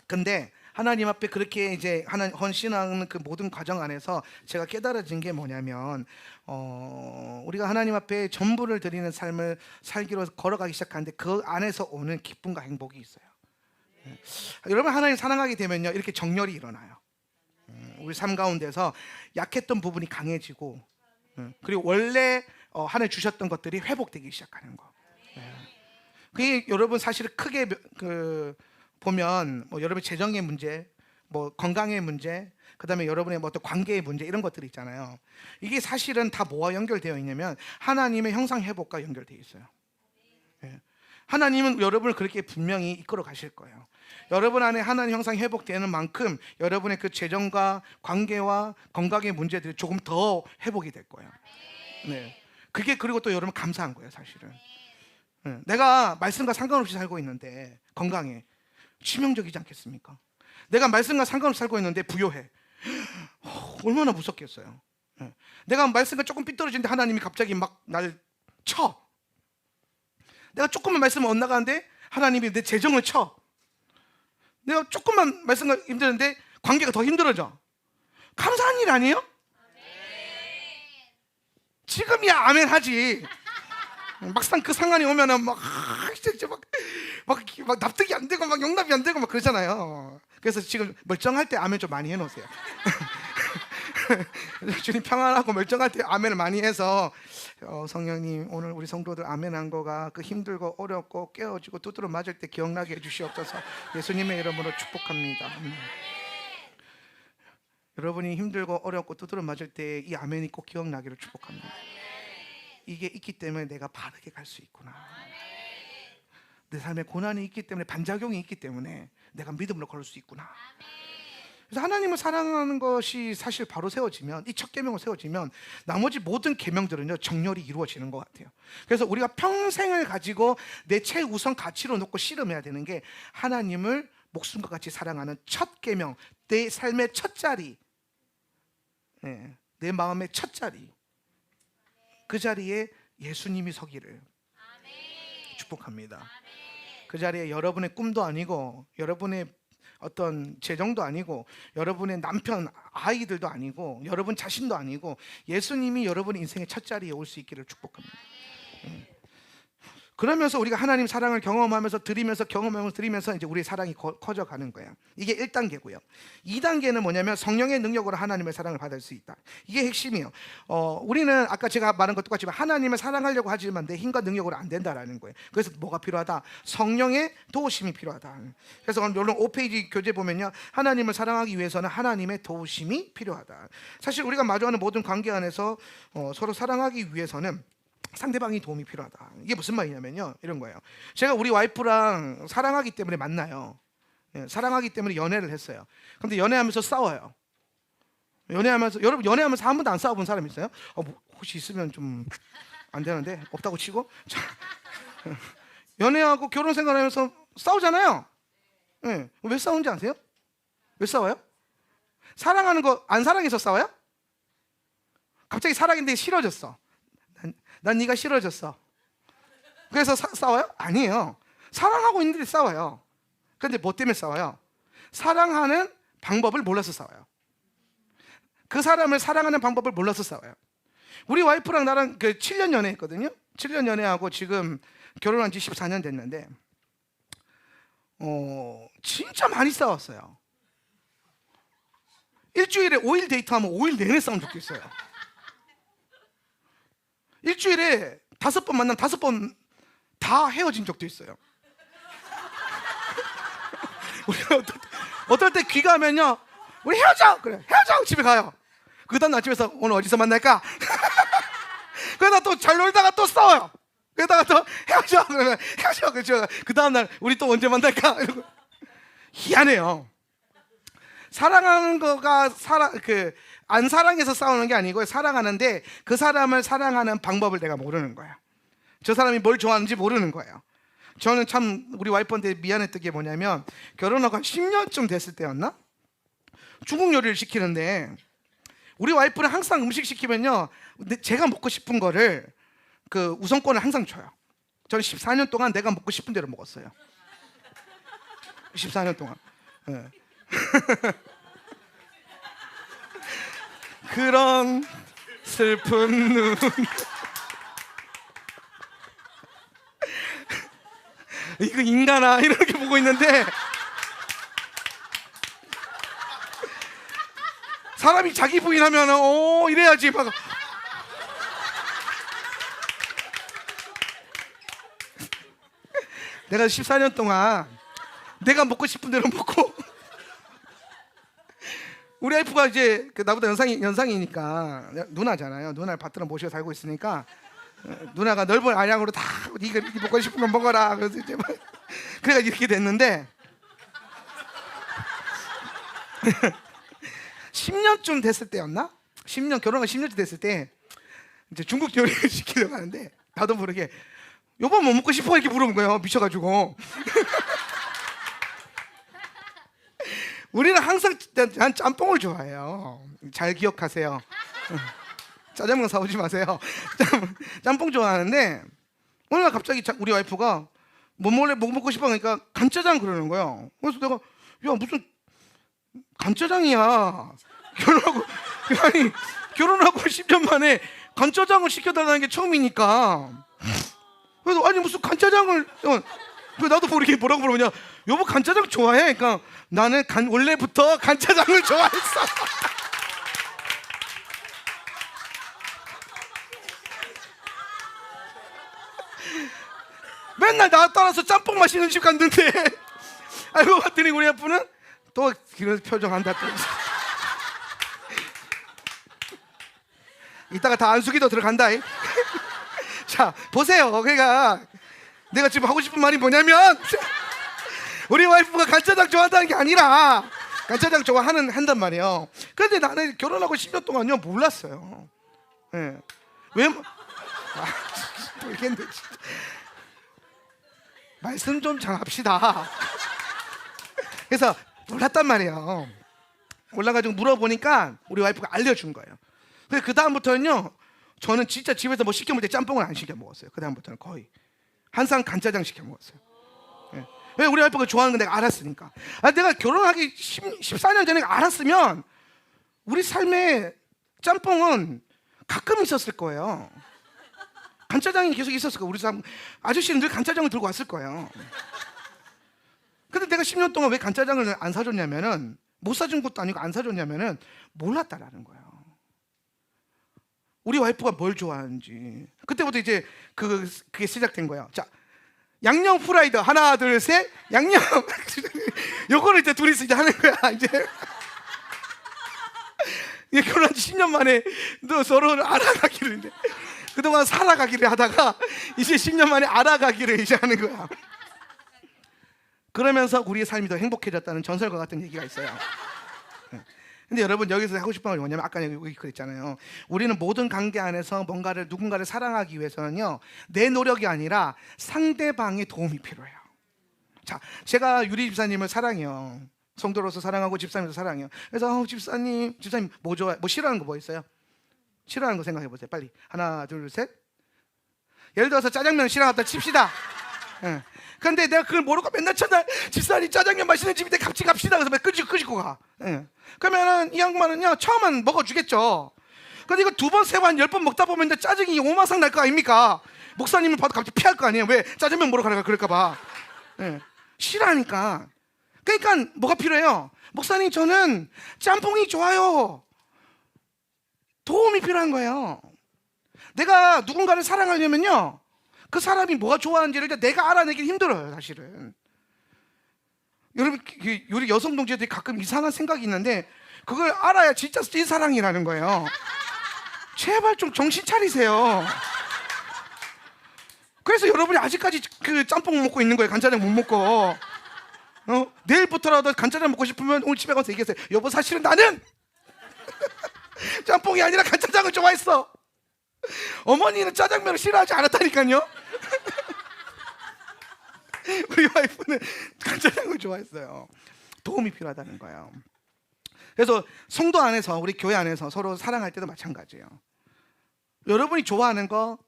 근데 하나님 앞에 그렇게 이제 헌신하는 그 모든 과정 안에서 제가 깨달아진 게 뭐냐면 우리가 하나님 앞에 전부를 드리는 삶을 살기로 걸어가기 시작하는데 그 안에서 오는 기쁨과 행복이 있어요. 여러분 하나님 사랑하게 되면요 이렇게 정렬이 일어나요. 우리 삶 가운데서 약했던 부분이 강해지고 그리고 원래 하나님 주셨던 것들이 회복되기 시작하는 거. 그게 여러분 사실 크게 보면 뭐 여러분의 재정의 문제, 뭐 건강의 문제, 그다음에 여러분의 뭐 어떤 관계의 문제 이런 것들이 있잖아요. 이게 사실은 다 뭐와 연결되어 있냐면 하나님의 형상 회복과 연결되어 있어요. 하나님은 여러분을 그렇게 분명히 이끌어 가실 거예요. 여러분 안에 하나님 형상 회복되는 만큼 여러분의 그 재정과 관계와 건강의 문제들이 조금 더 회복이 될 거예요. 네. 그게 그리고 또 여러분 감사한 거예요, 사실은. 내가 말씀과 상관없이 살고 있는데 건강해. 치명적이지 않겠습니까? 내가 말씀과 상관없이 살고 있는데 부요해. 얼마나 무섭겠어요. 내가 말씀과 조금 삐뚤어지는데 하나님이 갑자기 막 날 쳐. 내가 조금만 말씀을 엇나가는데 하나님이 내 재정을 쳐. 내가 조금만 말씀과 힘드는데 관계가 더 힘들어져. 감사한 일 아니에요? 지금이야 아멘 하지. 막상 그 상황이 오면은 진짜 막 납득이 안 되고 막 용납이 안 되고 막 그러잖아요. 그래서 지금 멀쩡할 때 아멘 좀 많이 해놓으세요. 주님 평안하고 멀쩡할 때 아멘을 많이 해서 성령님 오늘 우리 성도들 아멘한 거가 그 힘들고 어렵고 깨어지고 두드러 맞을 때 기억나게 해주시옵소서. 예수님의 이름으로 축복합니다. 여러분이 힘들고 어렵고 두드러 맞을 때 이 아멘이 꼭 기억나기를 축복합니다. 이게 있기 때문에 내가 바르게 갈 수 있구나. 내 삶에 고난이 있기 때문에 반작용이 있기 때문에 내가 믿음으로 걸을 수 있구나. 그래서 하나님을 사랑하는 것이 사실 바로 세워지면 이 첫 계명을 세워지면 나머지 모든 계명들은요 정렬이 이루어지는 것 같아요. 그래서 우리가 평생을 가지고 내 최우선 가치로 놓고 씨름해야 되는 게 하나님을 목숨과 같이 사랑하는 첫 계명, 내 삶의 첫 자리, 내 마음의 첫 자리, 그 자리에 예수님이 서기를 축복합니다. 그 자리에 여러분의 꿈도 아니고 여러분의 어떤 재정도 아니고 여러분의 남편, 아이들도 아니고 여러분 자신도 아니고 예수님이 여러분의 인생의 첫 자리에 올 수 있기를 축복합니다. 그러면서 우리가 하나님 사랑을 경험하면서 드리면서 경험하면서 드리면서 이제 우리의 사랑이 커져가는 거예요. 이게 1단계고요. 2단계는 뭐냐면 성령의 능력으로 하나님의 사랑을 받을 수 있다. 이게 핵심이에요. 우리는 아까 제가 말한 것 똑같지만 하나님을 사랑하려고 하지만 내 힘과 능력으로 안 된다라는 거예요. 그래서 뭐가 필요하다? 성령의 도우심이 필요하다. 그래서 오늘 5페이지 교재 보면요, 하나님을 사랑하기 위해서는 하나님의 도우심이 필요하다. 사실 우리가 마주하는 모든 관계 안에서 서로 사랑하기 위해서는 상대방이 도움이 필요하다. 이게 무슨 말이냐면요, 이런 거예요. 제가 우리 와이프랑 사랑하기 때문에 만나요. 사랑하기 때문에 연애를 했어요. 근데 연애하면서 싸워요. 여러분 연애하면서 한 번도 안 싸워본 사람 있어요? 뭐 혹시 있으면 좀 안 되는데, 없다고 치고. 자, 연애하고 결혼 생활하면서 싸우잖아요. 왜 싸우는지 아세요? 왜 싸워요? 사랑하는 거 안 사랑해서 싸워요? 갑자기 사랑했는데 싫어졌어. 난 네가 싫어졌어. 그래서 싸워요? 아니에요. 사랑하고 있는데 싸워요. 그런데 뭐 때문에 싸워요? 사랑하는 방법을 몰라서 싸워요. 그 사람을 사랑하는 방법을 몰라서 싸워요. 우리 와이프랑 나랑 7년 연애했거든요. 7년 연애하고 지금 결혼한 지 14년 됐는데 진짜 많이 싸웠어요. 일주일에 5일 데이트하면 5일 내내 싸움 적혀 있어요. 일주일에 5번 만나면 5번 다 헤어진 적도 있어요. 우리가 어떨 때 귀가하면요, 우리 헤어져! 그래, 헤어져! 집에 가요. 그 다음 아침에서 오늘 어디서 만날까? 그러다 또 잘 놀다가 또 싸워요. 그러다가 또 헤어져! 그러면 헤어져! 그렇죠. 그 다음날 우리 또 언제 만날까? 이러고. 희한해요. 사랑하는 거가 안 사랑해서 싸우는 게 아니고, 사랑하는데 그 사람을 사랑하는 방법을 내가 모르는 거야. 저 사람이 뭘 좋아하는지 모르는 거예요. 저는 참 우리 와이프한테 미안했던 게 뭐냐면, 결혼하고 한 10년쯤 됐을 때였나? 중국 요리를 시키는데 우리 와이프는 항상 음식 시키면요, 제가 먹고 싶은 거를 우선권을 항상 줘요. 저는 14년 동안 내가 먹고 싶은 대로 먹었어요. 14년 동안. 네. 그런 슬픈 눈. 이거 인간아, 이렇게 보고 있는데, 사람이 자기 부인 하면은 이래야지 막. 내가 14년 동안 내가 먹고 싶은 대로 먹고, 우리 와이프가 이제 나보다 연상이니까 누나잖아요. 누나를 받들어 모시고 살고 있으니까 누나가 넓은 아량으로 다 네가 먹고 싶은 거 먹어라. 그래서 이제 막 그래가 이렇게 됐는데 10년쯤 됐을 때였나? 10년, 결혼한 10년쯤 됐을 때 이제 중국 요리를 시키려고 하는데 나도 모르게 여보 뭐 먹고 싶어? 이렇게 물어본 거예요. 미쳐가지고. 우리는 항상 난 짬뽕을 좋아해요. 잘 기억하세요. 짜장면 사오지 마세요. 짬뽕 좋아하는데 어느 날 갑자기 우리 와이프가 뭐 먹고 싶어 하니까 간짜장 그러는 거예요. 그래서 내가 야 무슨 간짜장이야. 결혼하고 10년 만에 간짜장을 시켜달라는 게 처음이니까. 그래서 아니 무슨 간짜장을 나도 모르게 뭐라고 물어보냐. 여보 간짜장 좋아해? 그러니까 나는 원래부터 간짜장을 좋아했어. 맨날 나 따라서 짬뽕 마시는 집 갔는데 알고 봤더니 우리 아빠는 또 그런 표정한다 또. 이따가 다 안수기도 들어간다. 자 보세요. 그러니까 내가 지금 하고 싶은 말이 뭐냐면 우리 와이프가 간짜장 좋아한다는 게 아니라 간짜장 한단 말이에요. 그런데 나는 결혼하고 10년 동안요 몰랐어요. 네. 왜? 모르겠는데 진짜. 말씀 좀 잘 합시다. 그래서 몰랐단 말이에요. 몰라가지고 물어보니까 우리 와이프가 알려준 거예요. 그래서 그 다음부터는요 저는 진짜 집에서 뭐 시켜 먹을 때 짬뽕을 안 시켜 먹었어요. 그 다음부터는 거의 항상 간짜장 시켜 먹었어요. 네. 왜? 우리 와이프가 좋아하는 거 내가 알았으니까. 내가 결혼하기 14년 전에 알았으면 우리 삶에 짬뽕은 가끔 있었을 거예요. 간짜장이 계속 있었을 거예요. 우리 사람 아저씨는 늘 간짜장을 들고 왔을 거예요. 근데 내가 10년 동안 왜 간짜장을 안 사줬냐면은, 못 사준 것도 아니고 안 사줬냐면은 몰랐다라는 거예요. 우리 와이프가 뭘 좋아하는지. 그때부터 이제 그게 시작된 거예요. 자, 양념 프라이드 하나 둘 셋 양념 요거를 이제 둘이서 이제 하는 거야. 이제 결혼한 지 10년 만에 너 서로를 알아가기를, 이제 그동안 살아가기를 하다가 이제 10년 만에 알아가기를 이제 하는 거야. 그러면서 우리의 삶이 더 행복해졌다는 전설과 같은 얘기가 있어요. 근데 여러분, 여기서 하고 싶은 건 뭐냐면, 아까 여기 그랬잖아요. 우리는 모든 관계 안에서 뭔가를, 누군가를 사랑하기 위해서는요, 내 노력이 아니라 상대방의 도움이 필요해요. 자, 제가 유리 집사님을 사랑해요. 성도로서 사랑하고 집사님도 사랑해요. 그래서 집사님 뭐 좋아해? 뭐 싫어하는 거 뭐 있어요? 싫어하는 거 생각해 보세요. 빨리. 하나 둘 셋. 예를 들어서 짜장면 싫어한다 칩시다. 예. 근데 내가 그걸 모르고 맨날 첫날 집사님 짜장면 맛있는 집인데 같이 갑시다. 그래서 끄집고 가. 예. 그러면은 이 양반은요, 처음은 먹어주겠죠. 근데 이거 2번, 3번, 10번 먹다 보면 이제 짜증이 오마상 날 거 아닙니까? 목사님을 봐도 갑자기 피할 거 아니에요. 왜? 짜장면 먹으러 가라 그럴까봐. 예. 싫어하니까. 그러니까 뭐가 필요해요? 목사님, 저는 짬뽕이 좋아요. 도움이 필요한 거예요. 내가 누군가를 사랑하려면요, 그 사람이 뭐가 좋아하는지를 내가 알아내기 힘들어요, 사실은. 여러분, 우리 여성 동지들이 가끔 이상한 생각이 있는데, 그걸 알아야 진짜 찐사랑이라는 거예요. 제발 좀 정신 차리세요. 그래서 여러분이 아직까지 그 짬뽕 먹고 있는 거예요. 간짜장 못 먹고. 내일부터라도 간짜장 먹고 싶으면 오늘 집에 가서 얘기하세요. 여보, 사실은 나는 짬뽕이 아니라 간짜장을 좋아했어. 어머니는 짜장면을 싫어하지 않았다니까요. 우리 와이프는 간짜장을 좋아했어요. 도움이 필요하다는 거예요. 그래서 성도 안에서, 우리 교회 안에서 서로 사랑할 때도 마찬가지예요. 여러분이 좋아하는 거,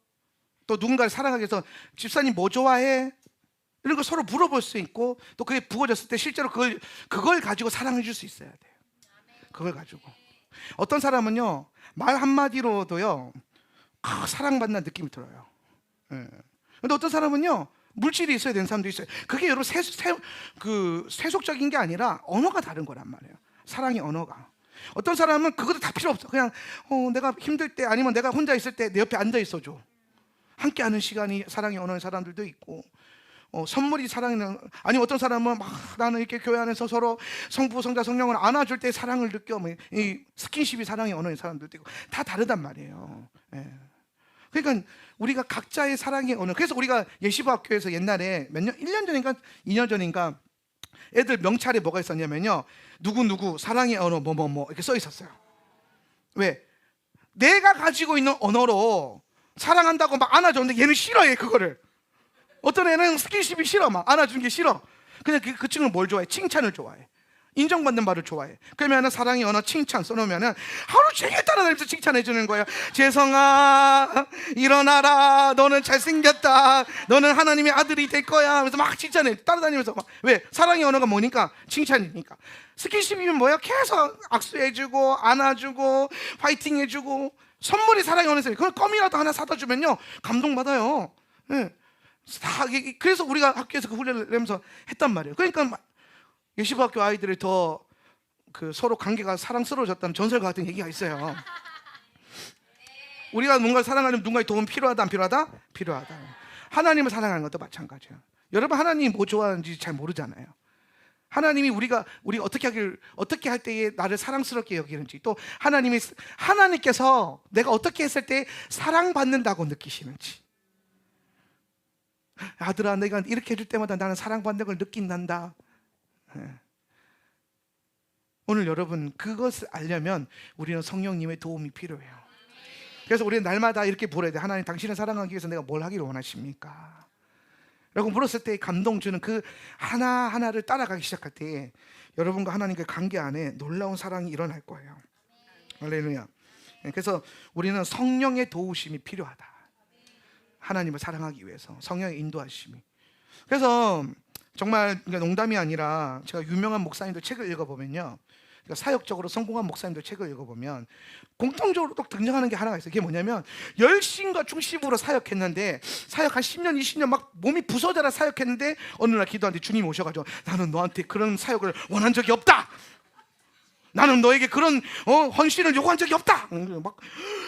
또 누군가를 사랑하기 위해서 집사님 뭐 좋아해? 이런 거 서로 물어볼 수 있고, 또 그게 부어졌을 때 실제로 그걸 가지고 사랑해 줄 수 있어야 돼요. 그걸 가지고. 어떤 사람은요, 말 한마디로도요, 사랑받는 느낌이 들어요. 예. 근데 어떤 사람은요, 물질이 있어야 되는 사람도 있어요. 그게 여러분 세속적인 게 아니라 언어가 다른 거란 말이에요. 사랑의 언어가. 어떤 사람은 그것도 다 필요 없어. 그냥 내가 힘들 때, 아니면 내가 혼자 있을 때 내 옆에 앉아 있어줘. 함께하는 시간이 사랑의 언어인 사람들도 있고, 선물이 사랑이는, 아니면 어떤 사람은 막 나는 이렇게 교회 안에서 서로 성부, 성자, 성령을 안아줄 때 사랑을 느껴. 이 스킨십이 사랑의 언어인 사람들도 있고, 다 다르단 말이에요. 예. 그러니까 우리가 각자의 사랑의 언어. 그래서 우리가 예시부 학교에서 옛날에 1년 전인가 2년 전인가 애들 명찰에 뭐가 있었냐면요, 누구 사랑의 언어 뭐 이렇게 써 있었어요. 왜? 내가 가지고 있는 언어로 사랑한다고 막 안아줬는데 얘는 싫어해, 그거를. 어떤 애는 스킨십이 싫어, 막 안아주는 게 싫어. 그냥 그 친구는 뭘 좋아해? 칭찬을 좋아해. 인정받는 말을 좋아해. 그러면 사랑의 언어 칭찬 써놓으면 하루 종일 따라다니면서 칭찬해 주는 거예요. 재성아, 일어나라. 너는 잘생겼다. 너는 하나님의 아들이 될 거야. 그래서 막 칭찬해. 따라다니면서 막. 왜? 사랑의 언어가 뭐니까? 칭찬이니까. 스킨십이면 뭐야? 계속 악수해주고 안아주고 파이팅 해주고. 선물이 사랑의 언어에서, 그걸 껌이라도 하나 사다 주면요, 감동받아요. 네. 그래서 우리가 학교에서 그 훈련을 내면서 했단 말이에요. 그러니까 예시부 학교 아이들이 더 서로 관계가 사랑스러워졌다는 전설과 같은 얘기가 있어요. 우리가 뭔가를 사랑하려면 누군가의 도움 필요하다, 안 필요하다? 필요하다. 하나님을 사랑하는 것도 마찬가지예요. 여러분, 하나님이 뭐 좋아하는지 잘 모르잖아요. 하나님이 우리가 어떻게 할 때에 나를 사랑스럽게 여기는지, 또 하나님께서 내가 어떻게 했을 때 사랑받는다고 느끼시는지. 아들아, 내가 이렇게 해줄 때마다 나는 사랑받는 걸 느낀단다. 오늘 여러분, 그것을 알려면 우리는 성령님의 도움이 필요해요. 그래서 우리는 날마다 이렇게 물어야 돼. 하나님, 당신을 사랑하기 위해서 내가 뭘 하기를 원하십니까? 라고 물었을 때 감동 주는 그 하나하나를 따라가기 시작할 때 여러분과 하나님과의 관계 안에 놀라운 사랑이 일어날 거예요. 할렐루야. 그래서 우리는 성령의 도우심이 필요하다. 하나님을 사랑하기 위해서 성령의 인도하심이. 그래서 정말 농담이 아니라 제가 유명한 목사님들 책을 읽어보면요, 그러니까 사역적으로 성공한 목사님들 책을 읽어보면 공통적으로 또 등장하는 게 하나가 있어요. 그게 뭐냐면 열심과 중심으로 사역했는데 사역 한 10년 20년 막 몸이 부서져라 사역했는데 어느 날 기도하는데 주님이 오셔가지고 나는 너한테 그런 사역을 원한 적이 없다. 나는 너에게 그런 헌신을 요구한 적이 없다. 막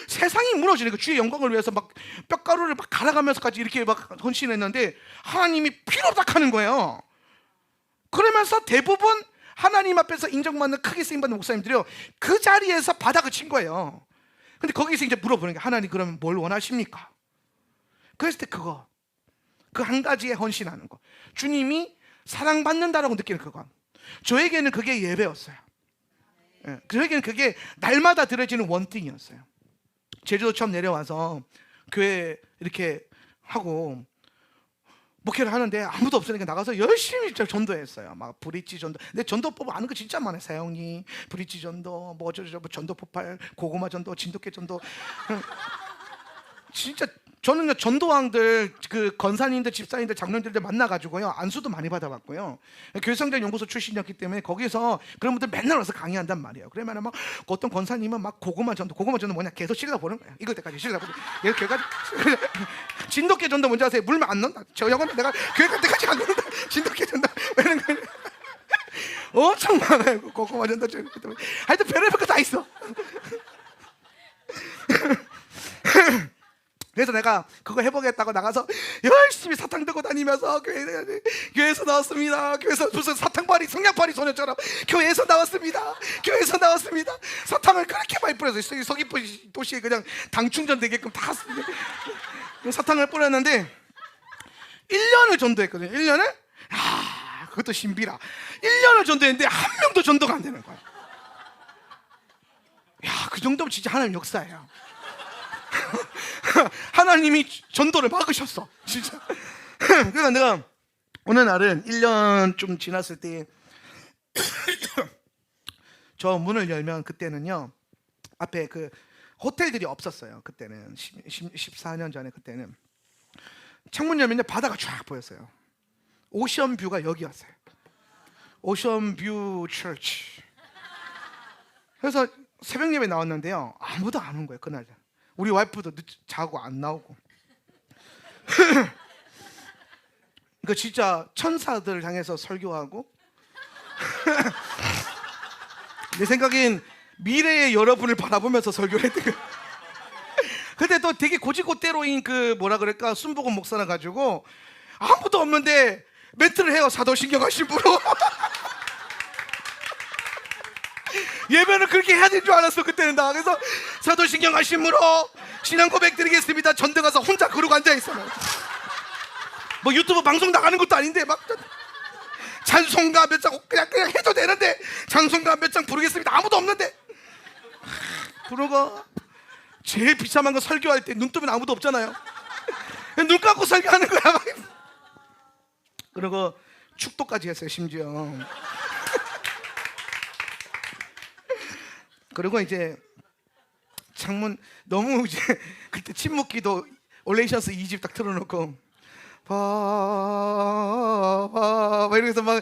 세상이 무너지는 그 주의 영광을 위해서 막 뼈가루를 막 갈아가면서까지 이렇게 막 헌신했는데 하나님이 필요 없다 하는 거예요. 그러면서 대부분 하나님 앞에서 인정받는 크게 쓰임받는 목사님들이요 그 자리에서 바닥을 친 거예요. 근데 거기서 이제 물어보는 게 하나님 그러면 뭘 원하십니까? 그랬을 때 그거 그 한 가지에 헌신하는 거 주님이 사랑받는다라고 느끼는 그거 저에게는 그게 예배였어요. 저에게는 그게 날마다 드려지는 원띵이었어요. 제주도 처음 내려와서 교회 이렇게 하고 목회를 하는데 아무도 없으니까 나가서 열심히 전도했어요. 막 브릿지 전도. 근데 전도법 아는 거 진짜 많아요. 사형리, 브릿지 전도, 뭐 전도 폭발, 고구마 전도, 진돗개 전도. 진짜 저는 전도왕들, 그 건사님들, 집사님들, 장로님들 만나가지고요 안수도 많이 받아봤고요. 교회성장 연구소 출신이었기 때문에 거기서 그런 분들 맨날 와서 강의한단 말이에요. 그러면 막 어떤 건사님은 막 고구마 전도 뭐냐 계속 실다 보는 거야. 이걸 때까지 실다 보는. 이렇게까지 진돗개 전도 뭔지 아세요? 물면 안 넣는다. 저 영화는 내가 교회 갈 때까지 안 넣는다. 진돗개 전도 왜냐면 엄청 많아요. 고구마 전도 하여튼 별의별 거 다 있어. 그래서 내가 그거 해보겠다고 나가서 열심히 사탕 들고 다니면서 교회에서 나왔습니다. 교회에서 무슨 사탕파리 성냥파리 소녀처럼 교회에서 나왔습니다. 교회에서 나왔습니다. 사탕을 그렇게 많이 뿌렸어요. 서귀포 도시에 그냥 당 충전되게끔 다 사탕을 뿌렸는데 1년을 전도했거든요. 1년을? 그것도 신비라. 1년을 전도했는데 한 명도 전도가 안 되는 거야. 그 정도면 진짜 하나님 역사예요. 하나님이 전도를 막으셨어 진짜. 그러니까 내가 어느 날은 1년 좀 지났을 때 저 문을 열면 그때는요 앞에 그 호텔들이 없었어요. 그때는 14년 전에 그때는 창문 열면 바다가 쫙 보였어요. 오션뷰가 여기였어요. 오션뷰 처치. 그래서 새벽 예배 나왔는데요 아무도 안 온 거예요. 그날 우리 와이프도 자고 안 나오고. 이거 진짜 천사들 향해서 설교하고 내 생각엔 미래의 여러분을 바라보면서 설교를 했던 거예요. 근데 또 되게 고지고대로인 그 뭐라 그럴까 순복음 목사라 가지고 아무도 없는데 멘트를 해요. 사도신경하신 분으로. 예배는 그렇게 해야 될 줄 알았어 그때는 나. 그래서 사도신경하심으로 신앙 고백 드리겠습니다. 전대 가서 혼자 그러고 앉아있어. 뭐 유튜브 방송 나가는 것도 아닌데 막 찬송가 몇 장 그냥 해도 되는데 찬송가 몇 장 부르겠습니다. 아무도 없는데 부르고 제일 비참한 거 설교할 때 눈 뜨면 아무도 없잖아요. 눈 감고 설교하는 거야. 그리고 축도까지 했어요 심지어. 그리고 이제 창문 너무 이제 그때 침묵기도 올레이션스 2집 딱 틀어놓고 막 이러면서 막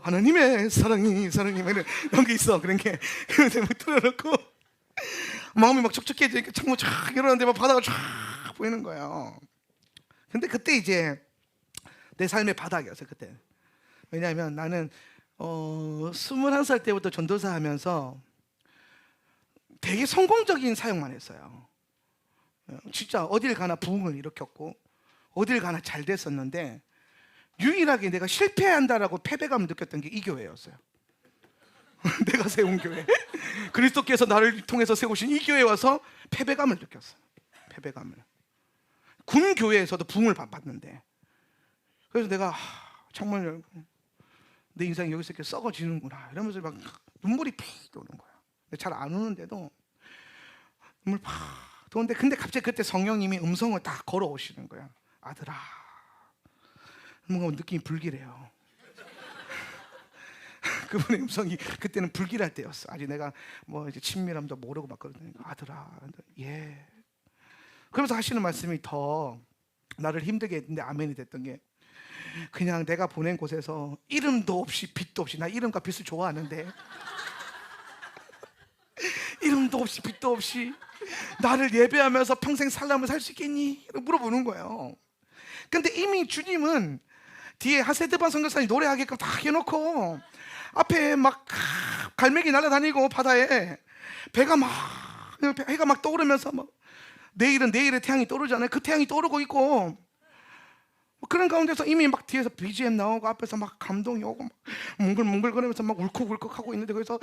하나님의 사랑이 이런 게 있어. 그런 게 그런데 막 틀어놓고 마음이 막 촉촉해지니까 창문 쫙 열었는데 막 바다가 쫙 보이는 거예요. 근데 그때 이제 내 삶의 바닥이었어요 그때. 왜냐하면 나는 21살 때부터 전도사 하면서 되게 성공적인 사역만 했어요. 진짜 어딜 가나 부흥을 일으켰고 어딜 가나 잘 됐었는데 유일하게 내가 실패한다라고 패배감을 느꼈던 게 이 교회였어요. 내가 세운 교회. 그리스도께서 나를 통해서 세우신 이 교회에 와서 패배감을 느꼈어요. 패배감을. 군 교회에서도 부흥을 받았는데 그래서 내가 창문을 열고 내 인생이 여기서 이렇게 썩어지는구나 이러면서 막 눈물이 픽 도는 거야. 잘 안 우는데도 눈물 팍 도는데 근데 갑자기 그때 성령님이 음성을 딱 걸어오시는 거야. 아들아, 뭔가 느낌이 불길해요. 그분의 음성이 그때는 불길할 때였어. 아직 내가 뭐 이제 친밀함도 모르고 막 그러더니 아들아, 예. 그러면서 하시는 말씀이 더 나를 힘들게 했는데 아멘이 됐던 게 그냥 내가 보낸 곳에서 이름도 없이 빛도 없이 나 이름과 빛을 좋아하는데 이름도 없이 빛도 없이 나를 예배하면서 평생 살라면 살 수 있겠니? 물어보는 거예요. 근데 이미 주님은 뒤에 하세드반 선교사님 노래하게끔 다 해놓고 앞에 막 갈매기 날아다니고 바다에 배가 막 해가 막 떠오르면서 막 내일은 내일의 태양이 떠오르잖아요. 그 태양이 떠오르고 있고 그런 가운데서 이미 막 뒤에서 BGM 나오고 앞에서 막 감동이 오고 막 뭉글뭉글거리면서 막 울컥울컥 하고 있는데 거기서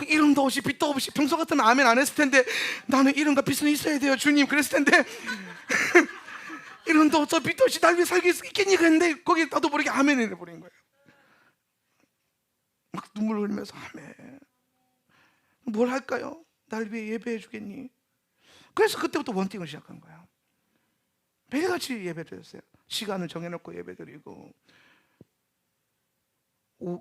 이름도 없이 빛도 없이 평소 같으면 아멘 안 했을 텐데 나는 이름과 빛은 있어야 돼요 주님 그랬을 텐데 이름도 없어 빛도 없이 날 위해 살기 있겠니 그랬는데 거기 나도 모르게 아멘을 해버린 거예요. 막 눈물 흘리면서 아멘 뭘 할까요? 날 위해 예배해 주겠니? 그래서 그때부터 원팅을 시작한 거예요. 매일같이 예배 드렸어요. 시간을 정해놓고 예배 드리고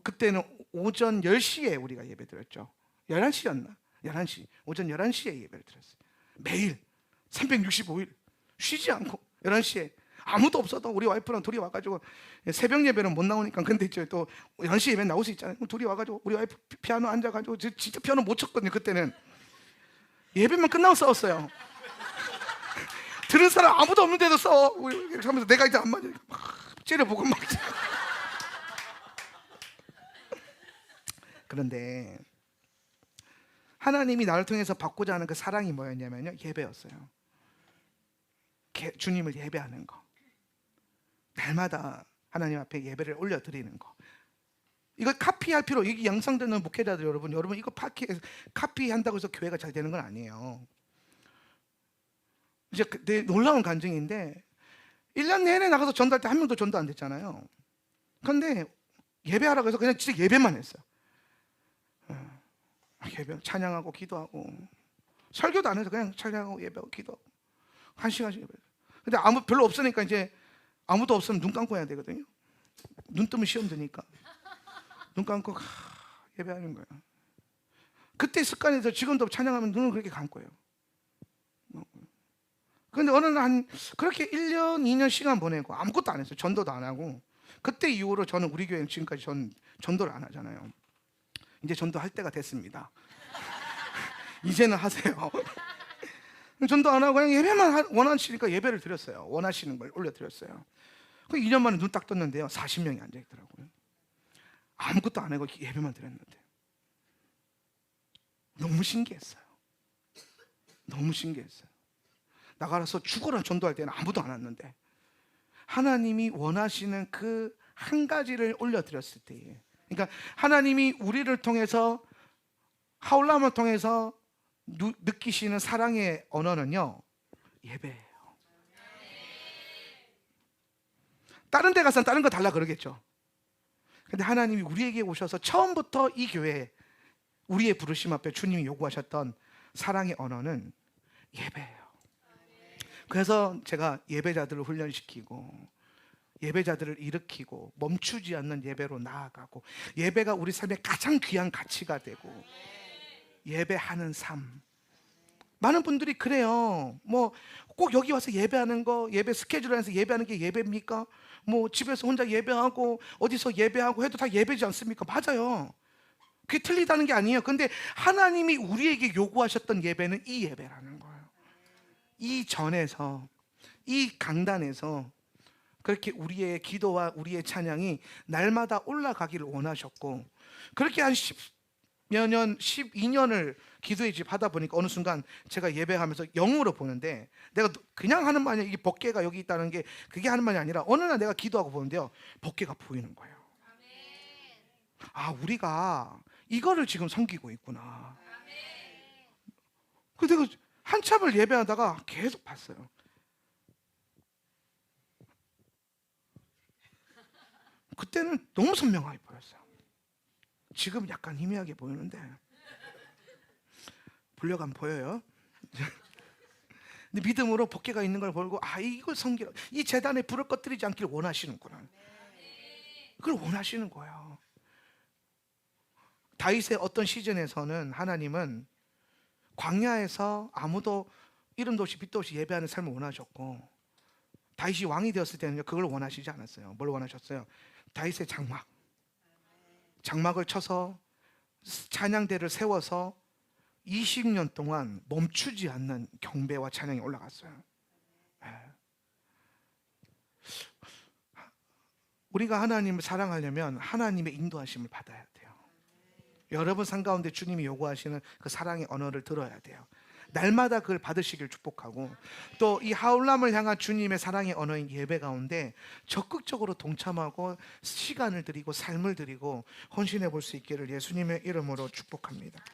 그때는 오전 10시에 우리가 예배 드렸죠. 11시였나? 11시 오전 11시에 예배를 드렸어요. 매일 365일 쉬지 않고 11시에 아무도 없어도 우리 와이프랑 둘이 와가지고 새벽 예배는 못 나오니까 근데 또 11시 예배 나올 수 있잖아요. 둘이 와가지고 우리 와이프 피아노 앉아가지고 진짜 피아노 못 쳤거든요. 그때는 예배만 끝나고 싸웠어요. 들은 사람 아무도 없는데도 싸워. 하면서 내가 이제 안 맞으니까 막 째려보고 막. 그런데 하나님이 나를 통해서 받고자 하는 그 사랑이 뭐였냐면요, 예배였어요. 주님을 예배하는 거, 날마다 하나님 앞에 예배를 올려드리는 거. 이걸 카피할 필요, 이 영상 듣는 목회자들 여러분 이거 카피한다고 해서 교회가 잘 되는 건 아니에요. 이제 놀라운 간증인데 1년 내내 나가서 전도할 때 한 명도 전도 안 됐잖아요. 그런데 예배하라고 해서 그냥 진짜 예배만 했어요. 예배, 찬양하고 기도하고 설교도 안 해서 그냥 찬양하고 예배하고 기도하고 1시간씩 예배. 근데 별로 없으니까 이제 아무도 없으면 눈 감고 해야 되거든요. 눈 뜨면 시험 드니까 눈 감고 예배하는 거예요. 그때 습관에서 지금도 찬양하면 눈을 그렇게 감고 해요. 그런데 어느 날 그렇게 1년, 2년 시간 보내고 아무것도 안 했어요. 전도도 안 하고. 그때 이후로 저는 우리 교회는 지금까지 전도를 안 하잖아요. 이제 전도할 때가 됐습니다. 이제는 하세요. 전도 안 하고 그냥 예배만 원하시니까 예배를 드렸어요. 원하시는 걸 올려드렸어요. 그 2년 만에 눈 딱 떴는데요, 40명이 앉아있더라고요. 아무것도 안 하고 예배만 드렸는데 너무 신기했어요. 너무 신기했어요. 나가서 죽어라 전도할 때는 아무도 안 왔는데 하나님이 원하시는 그 한 가지를 올려드렸을 때에, 그러니까 하나님이 우리를 통해서 하울람을 통해서 느끼시는 사랑의 언어는요, 예배예요. 다른 데 가서는 다른 거 달라 그러겠죠. 근데 하나님이 우리에게 오셔서 처음부터 이 교회에 우리의 부르심 앞에 주님이 요구하셨던 사랑의 언어는 예배예요. 그래서 제가 예배자들을 훈련시키고 예배자들을 일으키고 멈추지 않는 예배로 나아가고 예배가 우리 삶의 가장 귀한 가치가 되고 예배하는 삶. 많은 분들이 그래요. 뭐 꼭 여기 와서 예배하는 거, 예배 스케줄 안에서 예배하는 게 예배입니까? 뭐 집에서 혼자 예배하고 어디서 예배하고 해도 다 예배지 않습니까? 맞아요. 그게 틀리다는 게 아니에요. 근데 하나님이 우리에게 요구하셨던 예배는 이 예배라는 거예요. 이 전에서, 이 강단에서 그렇게 우리의 기도와 우리의 찬양이 날마다 올라가기를 원하셨고, 그렇게 한 10몇 년, 12년을 기도의 집 하다 보니까 어느 순간 제가 예배하면서 영으로 보는데, 내가 그냥 하는 말이 이게 법궤가 여기 있다는 게 그게 하는 말이 아니라 어느 날 내가 기도하고 보는데요, 법궤가 보이는 거예요. 아, 우리가 이거를 지금 섬기고 있구나. 그 내가 한참을 예배하다가 계속 봤어요. 그때는 너무 선명하게 보였어요. 지금 약간 희미하게 보이는데 불려가면 보여요. 근데 믿음으로 법궤가 있는 걸 보고, 아, 이걸 섬기라, 이 제단에 불을 꺼뜨리지 않기를 원하시는구나. 그걸 원하시는 거예요. 다윗의 어떤 시즌에서는 하나님은 광야에서 아무도 이름도 없이 빛도 없이 예배하는 삶을 원하셨고, 다윗이 왕이 되었을 때는 그걸 원하시지 않았어요. 뭘 원하셨어요? 다윗의 장막을 쳐서 찬양대를 세워서 20년 동안 멈추지 않는 경배와 찬양이 올라갔어요. 우리가 하나님을 사랑하려면 하나님의 인도하심을 받아야 돼요. 여러분 삶 가운데 주님이 요구하시는 그 사랑의 언어를 들어야 돼요. 날마다 그걸 받으시길 축복하고, 또 이 하울람을 향한 주님의 사랑의 언어인 예배 가운데 적극적으로 동참하고 시간을 드리고 삶을 드리고 헌신해 볼 수 있기를 예수님의 이름으로 축복합니다.